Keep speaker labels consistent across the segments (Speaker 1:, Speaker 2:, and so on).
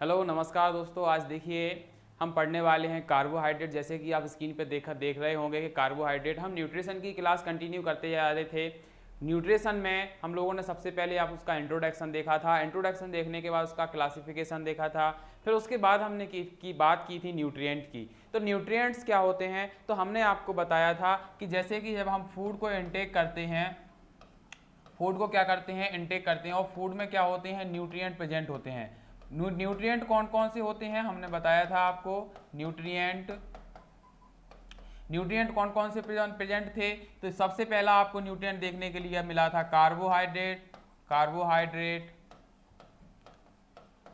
Speaker 1: Hello नमस्कार दोस्तों। आज देखिए हम पढ़ने वाले हैं कार्बोहाइड्रेट। जैसे कि आप स्क्रीन पे देख रहे होंगे कि कार्बोहाइड्रेट, हम न्यूट्रिशन की क्लास कंटिन्यू करते जा रहे थे। न्यूट्रिशन में हम लोगों ने सबसे पहले आप उसका इंट्रोडक्शन देखा था। इंट्रोडक्शन देखने के बाद उसका क्लासिफिकेशन देखा था। फिर उसके बाद हमने बात की थी न्यूट्रिएंट की। तो न्यूट्रिएंट्स क्या होते हैं, तो हमने आपको बताया था कि जैसे कि जब हम फूड को इनटेक करते हैं, फूड को क्या करते हैं, इनटेक करते हैं, और फूड में क्या होते हैं, न्यूट्रिएंट प्रेजेंट होते हैं। न्यूट्रिएंट कौन कौन से होते हैं हमने बताया था आपको। न्यूट्रिएंट न्यूट्रिएंट कौन कौन से प्रेजेंट थे, तो सबसे पहला आपको न्यूट्रिएंट देखने के लिए मिला था कार्बोहाइड्रेट। कार्बोहाइड्रेट,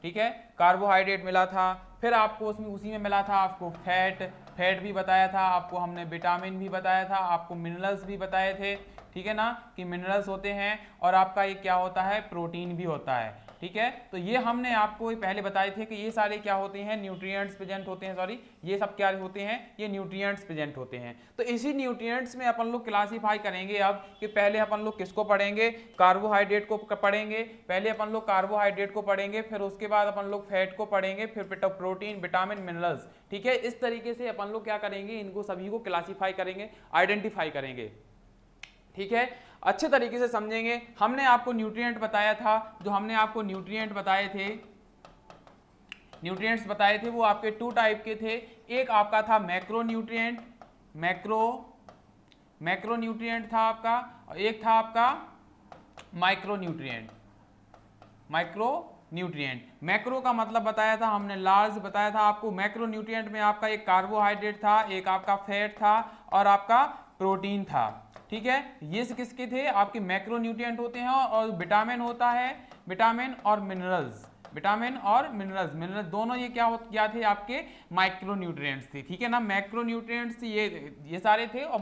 Speaker 1: ठीक है, कार्बोहाइड्रेट मिला था। फिर आपको उसमें उसी में मिला था आपको फैट। फैट भी बताया था आपको हमने, विटामिन भी बताया था आपको, मिनरल्स भी बताए थे, ठीक है ना, कि मिनरल्स होते हैं, और आपका ये क्या होता है, प्रोटीन भी होता है, ठीक है। तो ये हमने आपको पहले बताए थे कि ये सारे क्या होते हैं, न्यूट्रिएंट्स प्रेजेंट होते हैं, सॉरी ये सब क्या होते हैं, ये न्यूट्रिएंट्स प्रेजेंट होते हैं। तो इसी न्यूट्रिएंट्स में अपन लोग क्लासीफाई करेंगे अब, कि पहले अपन लोग किसको पढ़ेंगे, कार्बोहाइड्रेट को पढ़ेंगे। पहले अपन लोग कार्बोहाइड्रेट को पढ़ेंगे, फिर उसके बाद अपन लोग फैट को पढ़ेंगे, फिर प्रोटीन, विटामिन, मिनरल्स, ठीक है। इस तरीके से अपन लोग क्या करेंगे, इनको सभी को क्लासीफाई करेंगे, आइडेंटिफाई करेंगे, ठीक है। अच्छे तरीके से समझेंगे। हमने आपको न्यूट्रिएंट बताया था, जो हमने आपको न्यूट्रिएंट बताए थे, न्यूट्रिएंट्स बताए थे वो आपके टू टाइप के थे। एक आपका था मैक्रो न्यूट्रिएंट, मैक्रो न्यूट्रिएंट था आपका, और एक था आपका micro nutrient. Micro nutrient, macro का मतलब बताया था हमने, लार्ज बताया था आपको। मैक्रो न्यूट्रिएंट में आपका एक कार्बोहाइड्रेट था, एक आपका फैट था, और आपका प्रोटीन था, ठीक है। ये किसके थे, आपके मैक्रो न्यूट्रिएंट होते हैं। और विटामिन होता है, विटामिन और मिनरल्स, विटामिन और मिनरल्स, मिनरल दोनों ये क्या थे, आपके माइक्रो न्यूट्रिएंट्स थे, ठीक है ना। मैक्रो न्यूट्रिएंट्स ये सारे थे, और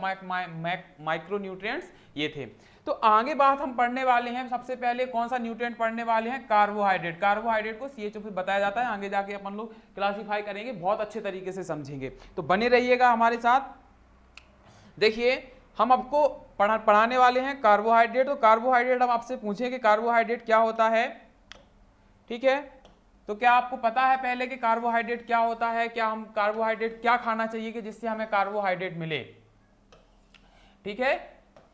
Speaker 1: माइक्रो न्यूट्रिएंट्स ये थे। तो आगे बात हम पढ़ने वाले हैं, सबसे पहले कौन सा न्यूट्रिएंट पढ़ने वाले हैं, कार्बोहाइड्रेट। कार्बोहाइड्रेट को CHO फिर बताया जाता है, आगे जाके अपन लोग क्लासीफाई करेंगे, बहुत अच्छे तरीके से समझेंगे, तो बने रहिएगा हमारे साथ। देखिए हम आपको पढ़ाने वाले हैं कार्बोहाइड्रेट। तो कार्बोहाइड्रेट हम आपसे पूछें कि कार्बोहाइड्रेट क्या होता है, ठीक है। तो क्या आपको पता है पहले कि कार्बोहाइड्रेट क्या होता है, क्या हम कार्बोहाइड्रेट क्या खाना चाहिए कि जिससे हमें कार्बोहाइड्रेट मिले, ठीक है।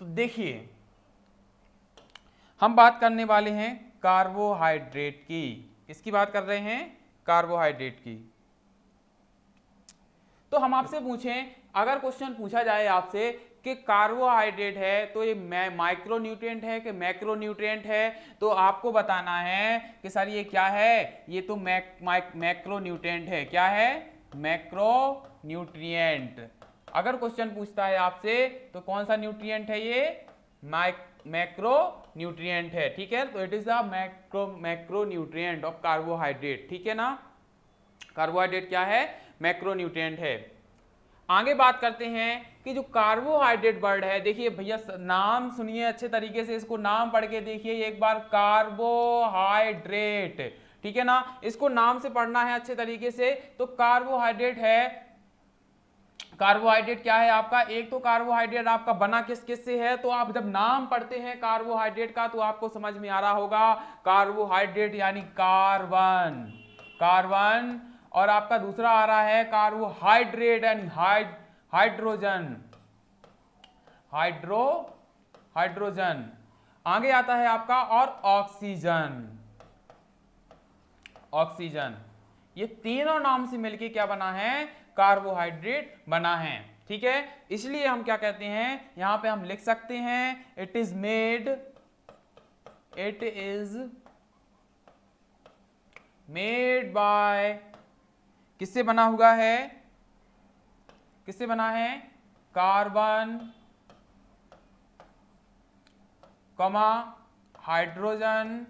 Speaker 1: तो देखिए हम बात करने वाले हैं कार्बोहाइड्रेट की। किसकी बात कर रहे हैं, कार्बोहाइड्रेट की। तो हम आपसे पूछें, अगर क्वेश्चन पूछा जाए आपसे कि कार्बोहाइड्रेट है तो ये माइक्रो न्यूट्रिएंट है कि मैक्रो न्यूट्रिएंट है, तो आपको बताना है कि सर ये क्या है, ये तो मैक्रो न्यूट्रिएंट है। क्या है, मैक्रो न्यूट्रिएंट। अगर क्वेश्चन पूछता है आपसे तो कौन सा न्यूट्रिएंट है, ये मैक्रो न्यूट्रिएंट है, ठीक है। तो it is the macro nutrient of carbohydrate, ठीक है ना। कार्बोहाइड्रेट क्या है, मैक्रो न्यूट्रिएंट है। आगे बात करते हैं कि जो कार्बोहाइड्रेट वर्ड है, देखिए भैया नाम सुनिए अच्छे तरीके से, इसको नाम पढ़ के देखिए एक बार, कार्बोहाइड्रेट, ठीक है ना। इसको नाम से पढ़ना है अच्छे तरीके से। तो कार्बोहाइड्रेट है, कार्बोहाइड्रेट क्या है आपका, एक तो कार्बोहाइड्रेट आपका बना किस किस से है, तो आप जब नाम पढ़ते हैं कार्बोहाइड्रेट का तो आपको समझ में आ रहा होगा, कार्बोहाइड्रेट यानी कार्बन, कार्बन। और आपका दूसरा आ रहा है कार्बोहाइड्रेट यानी हाइड्रोजन, हाइड्रोजन। आगे आता है आपका और ऑक्सीजन, ऑक्सीजन। ये तीनों नाम से मिलके क्या बना है, कार्बोहाइड्रेट बना है, ठीक है। इसलिए हम क्या कहते हैं, यहां पे हम लिख सकते हैं, इट इज मेड बाय, किससे बना हुआ है, किससे बना है, कार्बन, कमा, हाइड्रोजन,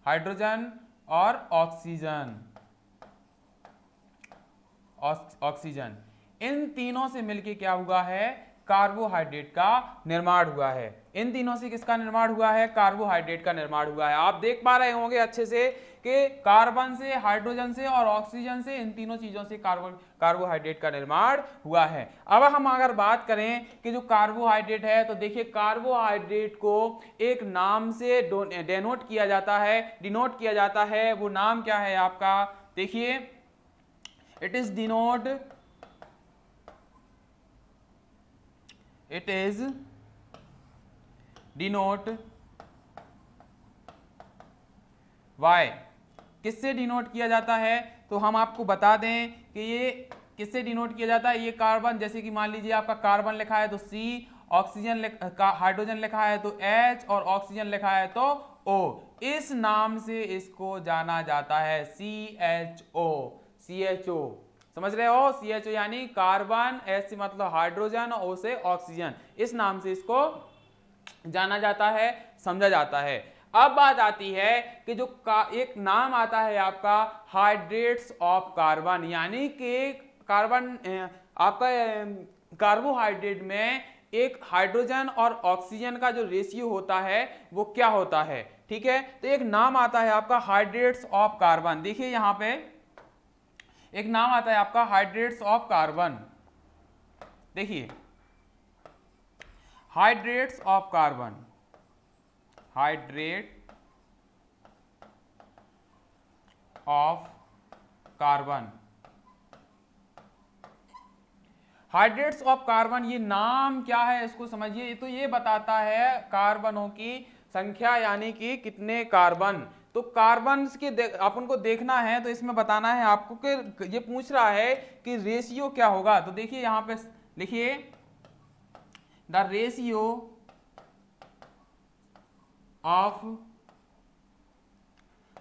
Speaker 1: हाइड्रोजन और ऑक्सीजन, ऑक्सीजन। इन तीनों से मिलके क्या हुआ है, कार्बोहाइड्रेट का निर्माण हुआ है। इन तीनों से किसका निर्माण हुआ है? कार्बोहाइड्रेट का निर्माण हुआ है। आप देख पा रहे होंगे अच्छे से कि कार्बन से, हाइड्रोजन से और ऑक्सीजन से, इन तीनों चीजों से कार्बोहाइड्रेट का निर्माण हुआ है। अब हम अगर बात करें कि जो कार्बोहाइड्रेट है, तो देखिए कार्बोहाइड्रेट को एक नाम से डिनोट किया जाता है। वो नाम क्या है आपका? देखिए, it is denote y। किससे डिनोट किया जाता है? तो हम आपको बता दें कि ये किससे डिनोट किया जाता है। ये कार्बन, जैसे कि मान लीजिए आपका कार्बन लिखा है तो C, ऑक्सीजन हाइड्रोजन लिखा है तो H और ऑक्सीजन लिखा है तो O। इस नाम से इसको जाना जाता है, CHO। समझ रहे हो? CHO यानी कार्बन, H से मतलब हाइड्रोजन, O से ऑक्सीजन। इस नाम से इसको जाना जाता है, समझा जाता है। अब बात आती है कि जो एक नाम आता है आपका हाइड्रेट्स ऑफ कार्बन, यानी कि कार्बन आपका कार्बोहाइड्रेट में एक हाइड्रोजन और ऑक्सीजन का जो रेशियो होता है वो क्या होता है? ठीक है, तो एक नाम आता है आपका हाइड्रेट्स ऑफ कार्बन। देखिए यहां पे एक नाम आता है आपका हाइड्रेट्स ऑफ कार्बन। देखिए hydrates of carbon, hydrate of carbon, hydrates of carbon, ये नाम क्या है इसको समझिए। तो ये बताता है कार्बनों की संख्या, यानी कि कितने कार्बन। तो कार्बन के अपन को देखना है, तो इसमें बताना है आपको कि ये पूछ रहा है कि रेशियो क्या होगा। तो देखिए यहां पे लिखिए the ratio of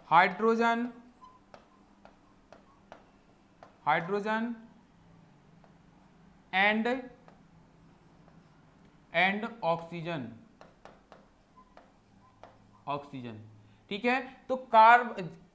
Speaker 1: hydrogen and oxygen. ठीक है, तो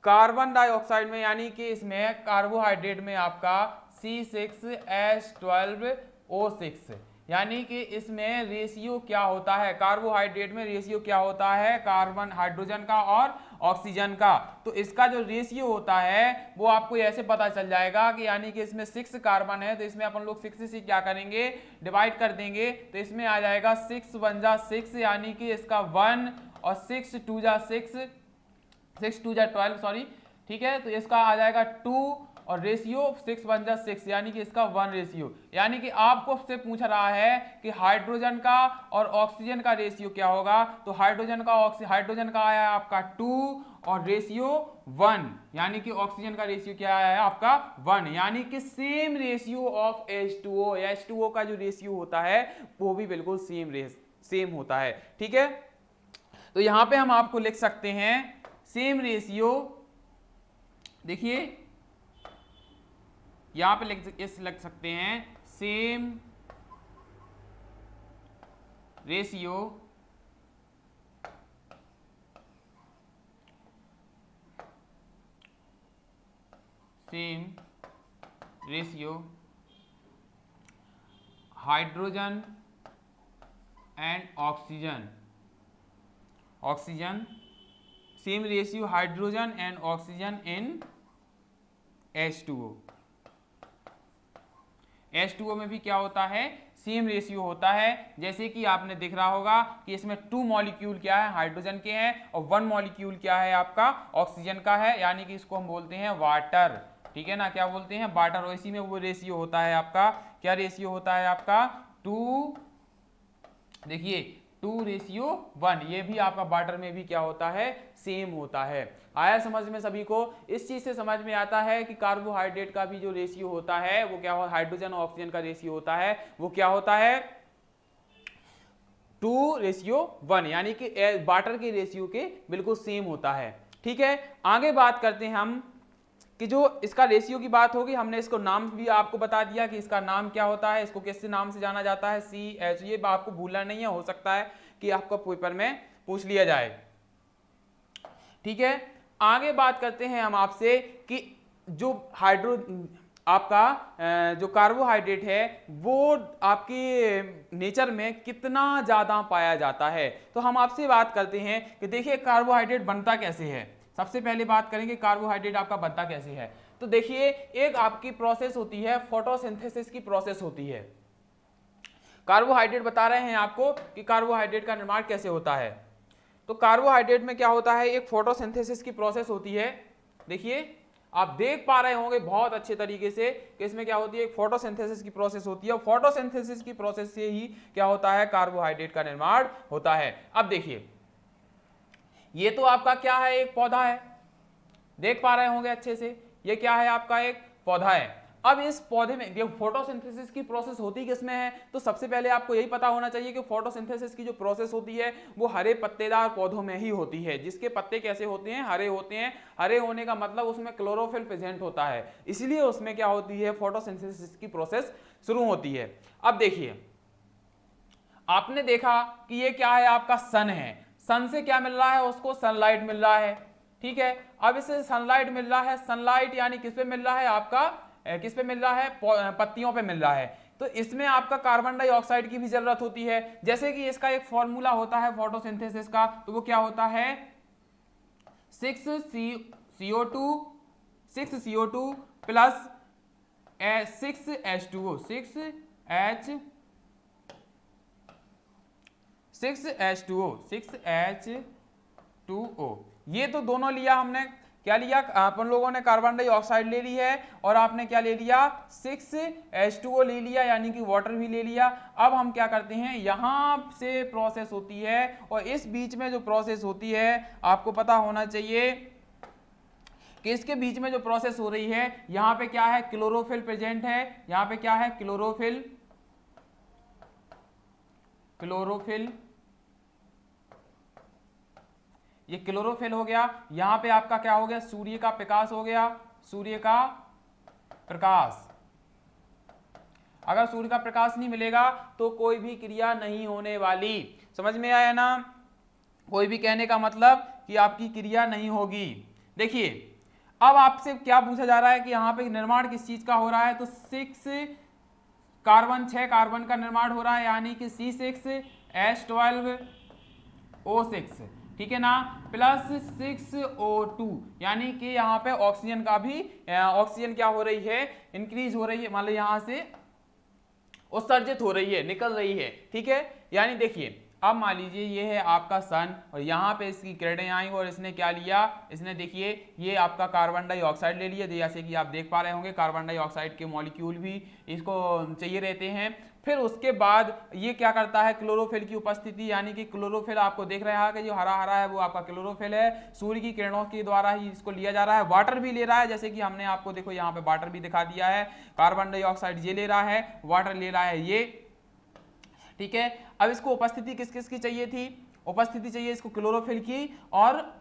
Speaker 1: कार्बन डाइऑक्साइड में, यानी कि इसमें कार्बोहाइड्रेट में आपका C6H12O6, यानी कि इसमें रेशियो क्या होता है? कार्बोहाइड्रेट में रेशियो क्या होता है? कार्बन, हाइड्रोजन का और ऑक्सीजन का। तो इसका जो रेशियो होता है वो आपको ऐसे पता चल जाएगा कि यानी कि इसमें 6 कार्बन है, तो इसमें अपन लोग 6 से क्या करेंगे? डिवाइड कर देंगे। तो इसमें आ जाएगा 6 1 जा 6, यानी कि इसका 1 और 6 2 जा 6, 6 2 जा 12, सॉरी। ठीक है, तो इसका आ जाएगा 2 और रेशियो 6 1 जा 6, यानी कि इसका 1 रेशियो। यानी कि आपको से पूछ रहा है कि हाइड्रोजन का और ऑक्सीजन का रेशियो क्या होगा। तो हाइड्रोजन का आया आपका 2 और रेशियो 1, यानी कि ऑक्सीजन का रेशियो क्या आया है आपका 1, यानी कि same ratio of H2O। H2O का जो रेशियो होता है वो भी बिल्कुल सेम होता है। ठीक है, तो यहां पे हम आपको लिख सकते हैं सेम रेशियो। देखिए यहां पे लिख सकते हैं same ratio hydrogen and oxygen, same ratio hydrogen and oxygen in H2O। H2O में भी क्या होता है? सेम रेशियो होता है। जैसे कि आपने देख रहा होगा कि इसमें 2 मॉलिक्यूल क्या है? हाइड्रोजन के हैं, और 1 मॉलिक्यूल क्या है आपका? ऑक्सीजन का है, यानी कि इसको हम बोलते हैं वाटर। ठीक है ना, क्या बोलते हैं? वाटर। और इसी में वो रेशियो होता है आपका, क्या रेशियो होता है आपका? 2, देखिए 2:1। ये भी आपका वाटर में भी क्या होता है? सेम होता है। आया समझ में सभी को? इस चीज से समझ में आता है कि कार्बोहाइड्रेट का भी जो रेशियो होता है वो क्या हो, हाइड्रोजन और ऑक्सीजन का रेशियो होता है वो क्या होता है? 2:1, यानी कि वाटर के रेशियो के बिल्कुल सेम होता है। ठीक है, आगे बात करते हैं हम कि जो इसका रेशियो की बात होगी, हमने इसको नाम भी आपको बता दिया कि इसका नाम क्या होता है, इसको किस नाम से जाना जाता है? CH। ये आपको भूलना नहीं है, हो सकता है कि आपको पेपर में पूछ लिया जाए। ठीक है, आगे बात करते हैं हम आपसे कि जो आपका जो कार्बोहाइड्रेट है वो आपके नेचर में कितना ज़्यादा पाया जाता है। तो हम आपसे बात करते हैं कि देखिए कार्बोहाइड्रेट बनता कैसे है। सबसे पहले बात करेंगे कार्बोहाइड्रेट आपका बनता कैसे है। तो देखिए एक आपकी प्रोसेस होती है, फोटोसिंथेसिस की प्रोसेस होती है। कार्बोहाइड्रेट बता रहे हैं आपको कि कार्बोहाइड्रेट का निर्माण कैसे होता है। तो कार्बोहाइड्रेट में क्या होता है, एक फोटोसिंथेसिस की प्रोसेस होती है। देखिए आप देख पा रहे होंगे बहुत अच्छे तरीके से कि इसमें क्या होती है, एक फोटोसिंथेसिस की प्रोसेस होती है और फोटोसिंथेसिस की प्रोसेस से ही क्या होता है, कार्बोहाइड्रेट का निर्माण होता है। अब देखिए ये तो आपका क्या है, एक पौधा है, देख पा रहे होंगे अच्छे से, ये क्या है आपका एक पौधा है। अब इस पौधे में ये फोटोसिंथेसिस की प्रोसेस होती किसमें है, तो सबसे पहले आपको यही पता होना चाहिए कि फोटोसिंथेसिस की जो प्रोसेस होती है वो हरे पत्तेदार पौधों में ही होती है, जिसके पत्ते कैसे होते हैं, हरे होते हैं। हरे होने का मतलब उसमें क्लोरोफिल प्रेजेंट होता है, इसलिए उसमें क्या होती है, फोटोसिंथेसिस की प्रोसेस शुरू होती है। अब देखिए आपने देखा कि ये क्या है, आपका सन है। सन से क्या मिल रहा है, उसको सनलाइट मिल रहा है, ठीक है। अब इसे सनलाइट मिल रहा है, सनलाइट यानी किस पे मिल रहा है, आपका किस पे मिल रहा है, पत्तियों पे मिल रहा है। तो इसमें आपका कार्बन डाइऑक्साइड की भी जरूरत होती है। जैसे कि इसका एक फॉर्मूला होता है फोटोसिंथेसिस का, तो वो क्या होता है, 6CO2 प्लस 6H2O 6H2O। ये तो दोनों लिया हमने, क्या लिया अपन लोगों ने, कार्बन डाइऑक्साइड ले ली है और आपने क्या ले लिया, 6H2O ले लिया यानी कि वाटर भी ले लिया। अब हम क्या करते हैं, यहां से प्रोसेस होती है और इस बीच में जो प्रोसेस होती है आपको पता होना चाहिए कि इसके बीच में जो प्रोसेस हो रही है, यहां पे क्या है, क्लोरोफिल प्रेजेंट है। यहां पे क्या है, क्लोरोफिल ये क्लोरोफिल हो गया। यहां पे आपका क्या हो गया, सूर्य का प्रकाश हो गया, सूर्य का प्रकाश। अगर सूर्य का प्रकाश नहीं मिलेगा तो कोई भी क्रिया नहीं होने वाली। समझ में आया ना, कोई भी कहने का मतलब कि आपकी क्रिया नहीं होगी। देखिए अब आपसे क्या पूछा जा रहा है कि यहाँ पे निर्माण किस चीज का हो रहा है, तो 6 कार्बन का निर्माण हो रहा है, यानी कि C6H12O6, ठीक है ना, प्लस 6O2, यानी कि यहाँ पे ऑक्सीजन का भी ऑक्सीजन क्या हो रही है, इंक्रीज हो रही है, मान लो यहाँ से उत्सर्जित हो रही है, निकल रही है, ठीक है। यानी देखिए अब मान लीजिए ये है आपका सन और यहाँ पे इसकी किरणें आई और इसने क्या लिया, इसने देखिए ये आपका कार्बन डाइऑक्साइड ले लिया। जैसे कि आप देख पा रहे होंगे कार्बन डाइऑक्साइड के मॉलिक्यूल भी इसको चाहिए रहते हैं। फिर उसके बाद ये क्या करता है, क्लोरोफिल की उपस्थिति, यानी कि क्लोरोफिल आपको देख रहा है कि जो हरा हरा है वो आपका क्लोरोफिल है। सूर्य की किरणों के द्वारा ही इसको लिया जा रहा है। वाटर भी ले रहा है, जैसे कि हमने आपको देखो यहाँ पे वाटर भी दिखा दिया है। कार्बन डाइऑक्साइड ये ले रहा है, वाटर ले रहा है ये, ठीक है। अब इसको उपस्थिति किस किस की चाहिए थी, उपस्थिति चाहिए इसको क्लोरोफिल की और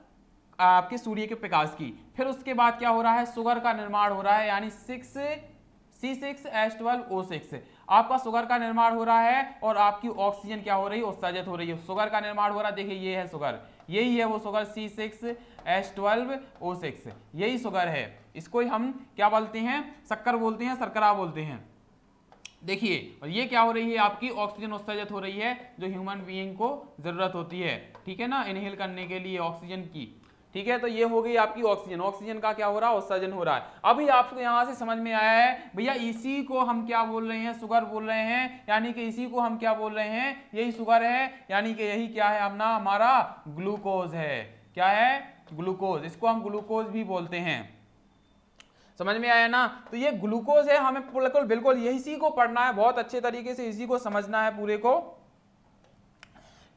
Speaker 1: आपके सूर्य के प्रकाश की। फिर उसके बाद क्या हो रहा है, शुगर का निर्माण हो रहा है, यानी C6H12O6 आपका शुगर का निर्माण हो रहा है और आपकी ऑक्सीजन क्या हो रही है, उत्सर्जित हो रही है। शुगर का निर्माण हो रहा है, देखिए ये है शुगर, यही है वो शुगर C6H12O6, यही शुगर है। इसको हम क्या बोलते हैं, शक्कर बोलते हैं, शर्करा बोलते हैं। देखिए और ये क्या हो रही है, आपकी ऑक्सीजन उत्सर्जित हो रही है जो ह्यूमन बीइंग को जरूरत होती है, ठीक है ना, इनहेल करने के लिए ऑक्सीजन की, ठीक है। तो ये हो गई आपकी ऑक्सीजन, ऑक्सीजन का क्या हो रहा है, उत्सर्जन हो रहा है। अभी आपको यहां से समझ में आया है भैया इसी को हम क्या बोल रहे हैं, शुगर बोल रहे हैं, यानी कि इसी को हम क्या बोल रहे हैं, यही शुगर है, यानी कि यही क्या है अपना हमारा ग्लूकोज है। क्या है, ग्लूकोज, इसको हम ग्लूकोज भी बोलते हैं। समझ में आया ना, तो ये ग्लूकोज है, हमें बिल्कुल इसी को पढ़ना है, बहुत अच्छे तरीके से इसी को समझना है पूरे को,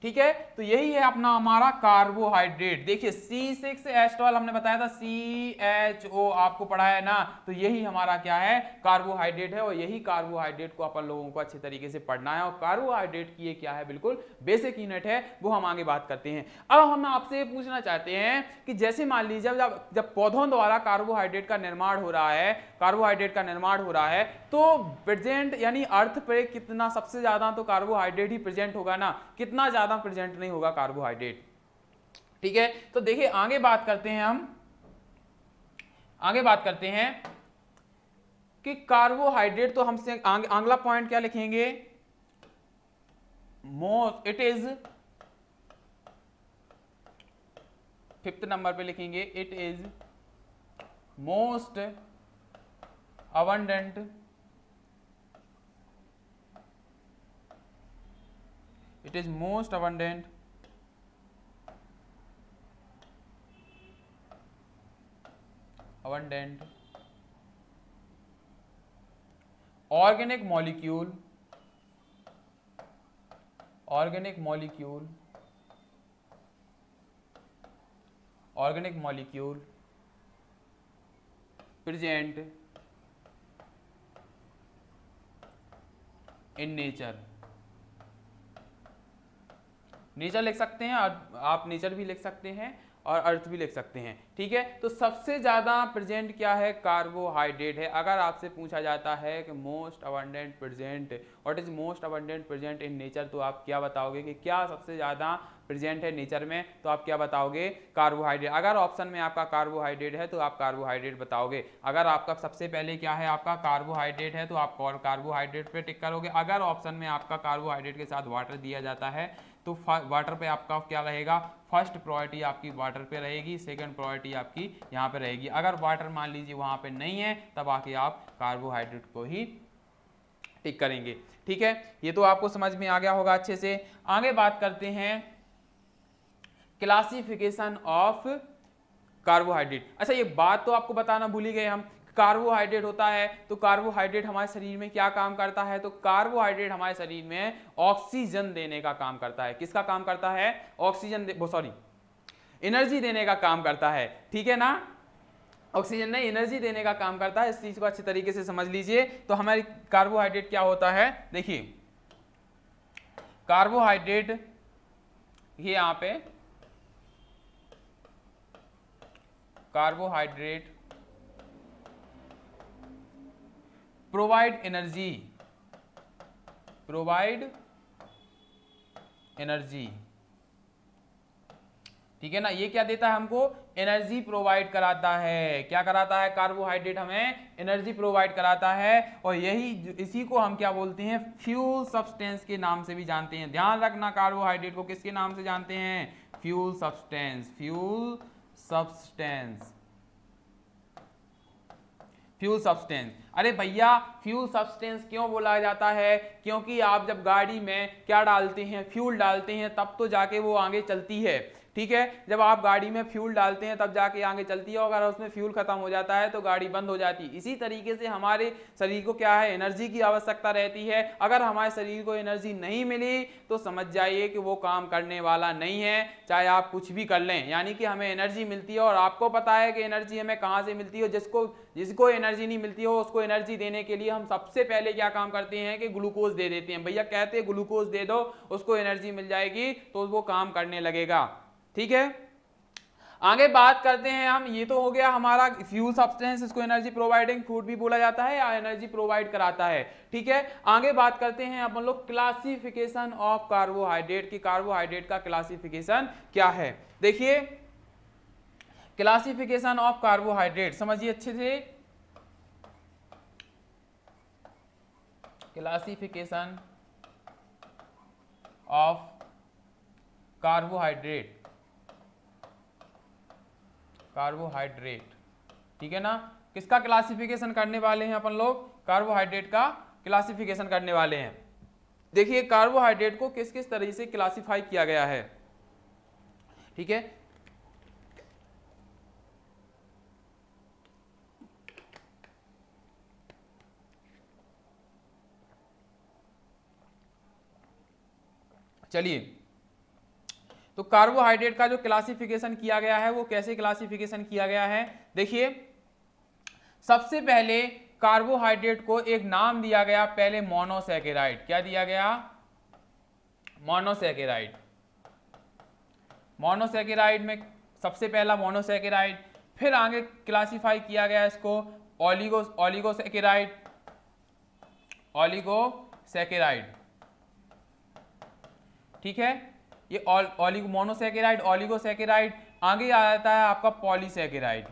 Speaker 1: ठीक है। तो यही है अपना हमारा कार्बोहाइड्रेट। देखिए C6H12 हमने बताया था, CHO आपको पढ़ाया है ना, तो यही हमारा क्या है, कार्बोहाइड्रेट है और यही कार्बोहाइड्रेट को अपन लोगों को अच्छे तरीके से पढ़ना है। और कार्बोहाइड्रेट की ये क्या है, बिल्कुल बेसिक यूनिट है, वो हम आगे बात करते हैं। अब हम आपसे ये पूछना चाहते हैं कि जैसे मान लीजिए जब पौधों द्वारा कार्बोहाइड्रेट का निर्माण हो रहा है, तो प्रेजेंट यानी अर्थ पे कितना, सबसे ज्यादा तो कार्बोहाइड्रेट ही प्रेजेंट होगा ना, कितना ज्यादा प्रेजेंट नहीं होगा कार्बोहाइड्रेट, ठीक है। तो देखिए आगे बात करते हैं कि कार्बोहाइड्रेट, तो हमसे अगला पॉइंट क्या लिखेंगे, most, it is, fifth number पे लिखेंगे it is most abundant it is most abundant organic molecule present in nature। Nature लिख सकते हैं, आप नेचर भी लिख सकते हैं और अर्थ भी लिख सकते हैं, ठीक है। तो सबसे ज्यादा प्रेजेंट क्या है, कार्बोहाइड्रेट है। अगर आपसे पूछा जाता है कि most abundant present, what is most abundant present in nature, तो आप क्या बताओगे कि क्या सबसे ज्यादा प्रेजेंट है नेचर में, तो आप क्या बताओगे, कार्बोहाइड्रेट। अगर ऑप्शन में आपका कार्बोहाइड्रेट है तो आप कार्बोहाइड्रेट बताओगे। अगर आपका सबसे पहले क्या है, आपका कार्बोहाइड्रेट है, तो आप कार्बोहाइड्रेट पे टिक करोगे। अगर ऑप्शन में आपका कार्बोहाइड्रेट के साथ वाटर दिया जाता है तो वाटर पे आपका क्या रहेगा, फर्स्ट प्रायोरिटी आपकी वाटर पे रहेगी, सेकंड प्रायोरिटी आपकी यहाँ पे रहेगी। अगर वाटर मान लीजिए वहाँ पे नहीं है, तब आके आप कार्बोहाइड्रेट को ही टिक करेंगे, ठीक है। ये तो आपको समझ में आ गया होगा अच्छे से। आगे बात करते हैं क्लासिफिकेशन ऑफ कार्बोहाइड्रेट। अच्छा, ये बात तो आपको बताना भूल ही गए हम, कार्बोहाइड्रेट होता है तो कार्बोहाइड्रेट हमारे शरीर में क्या काम करता है, तो कार्बोहाइड्रेट हमारे शरीर में ऑक्सीजन देने का काम करता है। किसका काम करता है, ऑक्सीजन एनर्जी देने का काम करता है, ठीक है ना। ऑक्सीजन नहीं, एनर्जी देने का काम करता है। इस चीज को अच्छे तरीके से समझ लीजिए। तो हमारी कार्बोहाइड्रेट क्या होता है, देखिए कार्बोहाइड्रेट, ये यहां पे कार्बोहाइड्रेट प्रोवाइड एनर्जी, ठीक है ना। ये क्या देता है हमको, एनर्जी प्रोवाइड कराता है। क्या कराता है, कार्बोहाइड्रेट हमें एनर्जी प्रोवाइड कराता है। और इसी को हम क्या बोलते हैं, फ्यूल सब्सटेंस के नाम से भी जानते हैं। ध्यान रखना, कार्बोहाइड्रेट को किसके नाम से जानते हैं, फ्यूल सब्सटेंस। अरे भैया, फ्यूल सब्सटेंस क्यों बोला जाता है, क्योंकि आप जब गाड़ी में क्या डालते हैं, फ्यूल डालते हैं, तब तो जाके वो आगे चलती है, ठीक है। जब आप गाड़ी में फ्यूल डालते हैं तब जाके आगे चलती है, और अगर उसमें फ्यूल खत्म हो जाता है तो गाड़ी बंद हो जाती है। इसी तरीके से हमारे शरीर को क्या है, एनर्जी की आवश्यकता रहती है। अगर हमारे शरीर को एनर्जी नहीं मिली तो समझ जाइए कि वो काम करने वाला नहीं है, चाहे आप कुछ भी कर लें। यानी कि हमें एनर्जी मिलती है, और आपको पता है कि एनर्जी हमें कहाँ से मिलती है। जिसको एनर्जी नहीं मिलती हो, उसको एनर्जी देने के लिए हम सबसे पहले क्या काम करते हैं कि ग्लूकोज दे देते हैं। भैया कहते हैं ग्लूकोज दे दो, उसको एनर्जी मिल जाएगी, तो वो काम करने लगेगा, ठीक है। आगे बात करते हैं हम, ये तो हो गया हमारा फ्यूल सब्सटेंस, इसको एनर्जी प्रोवाइडिंग फूड भी बोला जाता है, या एनर्जी प्रोवाइड कराता है, ठीक है। आगे बात करते हैं अपन लोग क्लासिफिकेशन ऑफ कार्बोहाइड्रेट की। कार्बोहाइड्रेट का क्लासिफिकेशन क्या है, देखिए क्लासिफिकेशन ऑफ कार्बोहाइड्रेट समझिए अच्छे से। क्लासिफिकेशन ऑफ कार्बोहाइड्रेट, ठीक है ना। किसका क्लासिफिकेशन करने वाले हैं अपन लोग, कार्बोहाइड्रेट का क्लासिफिकेशन करने वाले हैं। देखिए कार्बोहाइड्रेट को किस किस तरीके से क्लासिफाई किया गया है, ठीक है। चलिए, तो कार्बोहाइड्रेट का जो क्लासिफिकेशन किया गया है वो कैसे क्लासिफिकेशन किया गया है, देखिए सबसे पहले कार्बोहाइड्रेट को एक नाम दिया गया, पहले मोनोसैकेराइड। क्या दिया गया, मोनोसैकेराइड। मोनोसैकेराइड में सबसे पहला मोनोसैकेराइड, फिर आगे क्लासिफाई किया गया इसको ओलिगोसैकेराइड, ठीक है। ये मोनोसैकेराइड, ओलिगोसैकेराइड, आगे आ जाता है आपका पॉलीसैकेराइड।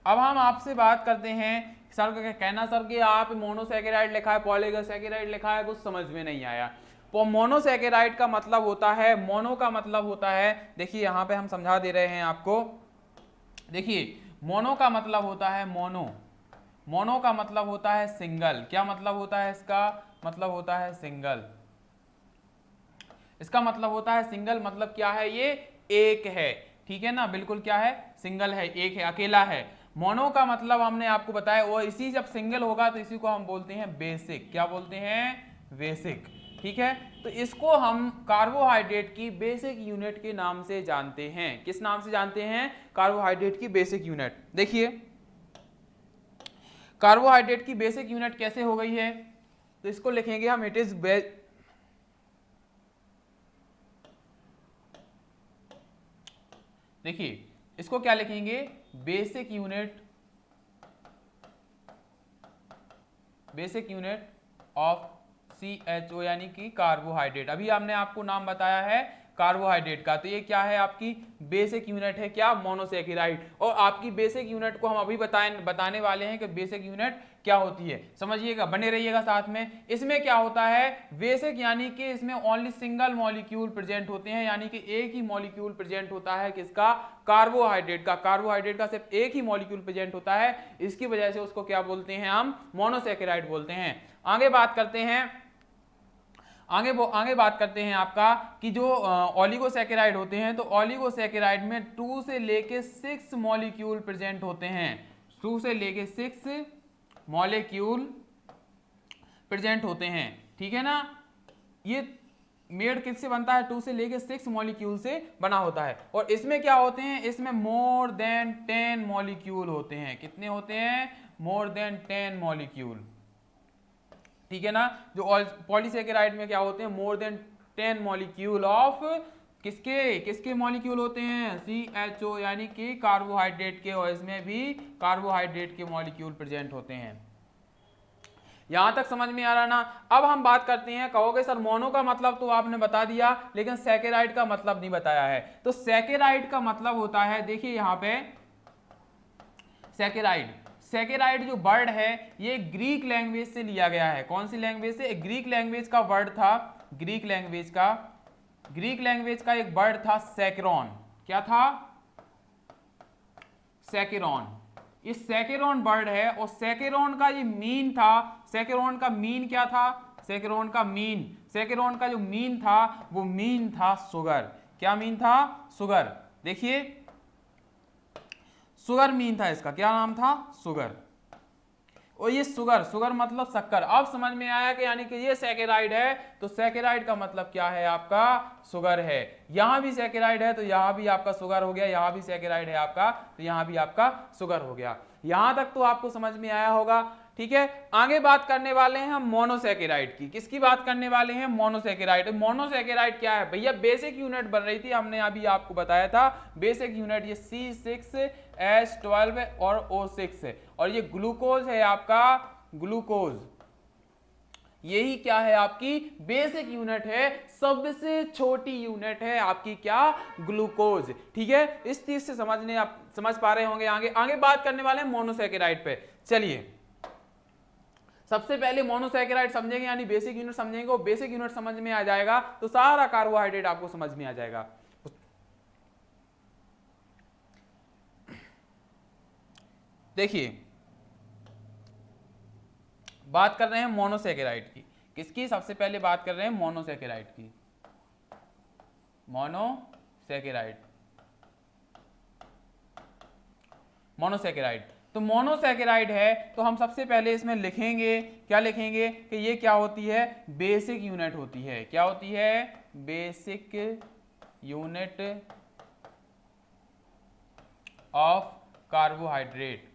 Speaker 1: अब हम आपसे बात करते हैं सर का कहना सर कि आप मोनोसैकेराइड लिखा है, पॉलीसैकेराइड लिखा है, कुछ समझ में नहीं आया। मोनोसैकेराइड का मतलब होता है, मोनो का मतलब होता है, देखिए यहाँ पे हम समझा दे रहे हैं आपको। देखिए मोनो का मतलब होता है मोनो, मोनो का मतलब होता है सिंगल। क्या मतलब होता है इसका? मतलब होता है सिंगल। इसका मतलब होता है सिंगल, मतलब क्या है? ये एक है, ठीक है ना, बिल्कुल क्या है? सिंगल है, एक है, अकेला है। मोनो का मतलब हमने आपको बताया, और इसी जब सिंगल होगा तो इसी को हम बोलते हैं बेसिक। क्या बोलते हैं? बेसिक, ठीक है। तो इसको हम कार्बोहाइड्रेट की बेसिक यूनिट के नाम से जानते हैं। किस नाम से जानते हैं? कार्बोहाइड्रेट की बेसिक यूनिट। देखिए कार्बोहाइड्रेट की बेसिक यूनिट कैसे हो गई है, तो इसको लिखेंगे हम, इट इज देखिए इसको क्या लिखेंगे? Basic unit, basic unit of CHO यानी कि कार्बोहाइड्रेट। अभी हमने आपको नाम बताया है कार्बोहाइड्रेट का, तो ये क्या है? आपकी बेसिक यूनिट है। क्या? मोनोसैकेराइड। और आपकी बेसिक यूनिट को हम अभी बताने वाले हैं कि बेसिक यूनिट क्या होती है। समझिएगा, बने रहिएगा साथ में। इसमें क्या होता है? बेसिक यानी कि इसमें ओनली सिंगल मॉलिक्यूल प्रेजेंट होते हैं, यानी कि एक ही मॉलिक्यूल प्रेजेंट होता है। किसका? कार्बोहाइड्रेट का। कार्बोहाइड्रेट का सिर्फ एक ही मॉलिक्यूल प्रेजेंट होता है, इसकी वजह से उसको क्या बोलते हैं? हम मोनोसैकेराइड बोलते हैं। आगे बात करते हैं, आगे बात करते हैं आपका कि जो ओलिगोसैकेराइड होते हैं, तो ओलिगोसैकेराइड में 2 से लेके 6 मॉलिक्यूल प्रेजेंट होते हैं। 2 से लेके 6 मॉलिक्यूल प्रेजेंट होते हैं, ठीक है ना। ये मेड किससे बनता है? 2 से लेके 6 मॉलिक्यूल से बना होता है। और इसमें क्या होते हैं? इसमें मोर देन 10 मॉलिक्यूल होते हैं। कितने होते हैं? मोर देन 10 मॉलिक्यूल, ठीक है ना। जो पॉलीसैकेराइड में क्या होते हैं? मोर देन 10 मॉलिक्यूल ऑफ किसके किसके मॉलिक्यूल होते हैं? CHO यानी कि कार्बोहाइड्रेट के, और इसमें भी कार्बोहाइड्रेट के मॉलिक्यूल प्रेजेंट होते हैं। यहां तक समझ में आ रहा ना। अब हम बात करते हैं, कहोगे सर मोनो का मतलब तो आपने बता दिया, लेकिन सैकेराइड का मतलब नहीं बताया है। तो सैकेराइड का मतलब होता है, देखिए यहां पे सैकेराइड, सैकेराइड जो वर्ड है ये ग्रीक लैंग्वेज से लिया गया है। कौन सी लैंग्वेज से? ग्रीक लैंग्वेज का वर्ड था, ग्रीक लैंग्वेज का एक वर्ड था सैकेरॉन। क्या था? सैकेरॉन। ये सैकेरॉन वर्ड है, और सैकेरॉन का ये मीन था। सैकेरॉन का मीन क्या था? सैकेरॉन का जो मीन था वो मीन था शुगर। क्या मीन था? शुगर। देखिए शुगर मीन था इसका। क्या नाम था? शुगर। और ये शुगर मतलब शक्कर। अब समझ में आया कि यानी कि ये सैकेराइड है, तो सैकेराइड का मतलब क्या है? आपका शुगर है। यहां भी सैकेराइड है तो यहां भी आपका शुगर हो गया, यहां भी सैकेराइड है आपका तो यहां भी आपका शुगर हो गया। यहां तक तो आपको समझ में आया होगा, ठीक है। आगे बात करने वाले हैं हम मोनोसैकेराइड की। किसकी बात करने वाले हैं? मोनोसैकेराइड। मोनोसैकेराइड क्या है भैया? बेसिक यूनिट बन रही थी, हमने अभी आपको बताया था बेसिक यूनिट ये C6H12 और O6 है, और ये ग्लूकोज है आपका, ग्लूकोज। यही क्या है? आपकी बेसिक यूनिट है, सबसे छोटी यूनिट है आपकी क्या? ग्लूकोज, ठीक है। इस चीज से समझ पा रहे होंगे। आगे बात करने वाले हैं मोनोसैकेराइड पे। चलिए सबसे पहले मोनोसैकेराइड समझेंगे, यानी बेसिक यूनिट समझेंगे। वो बेसिक यूनिट समझ में आ जाएगा तो सारा कार्बोहाइड्रेट आपको समझ में आ जाएगा। देखिए बात कर रहे हैं मोनोसैकेराइड की। किसकी? सबसे पहले बात कर रहे हैं मोनोसैकेराइड की। मोनोसैकेराइड तो मोनोसैकेराइड है, तो हम सबसे पहले इसमें लिखेंगे, क्या लिखेंगे कि ये क्या होती है? बेसिक यूनिट होती है। क्या होती है? बेसिक यूनिट ऑफ कार्बोहाइड्रेट,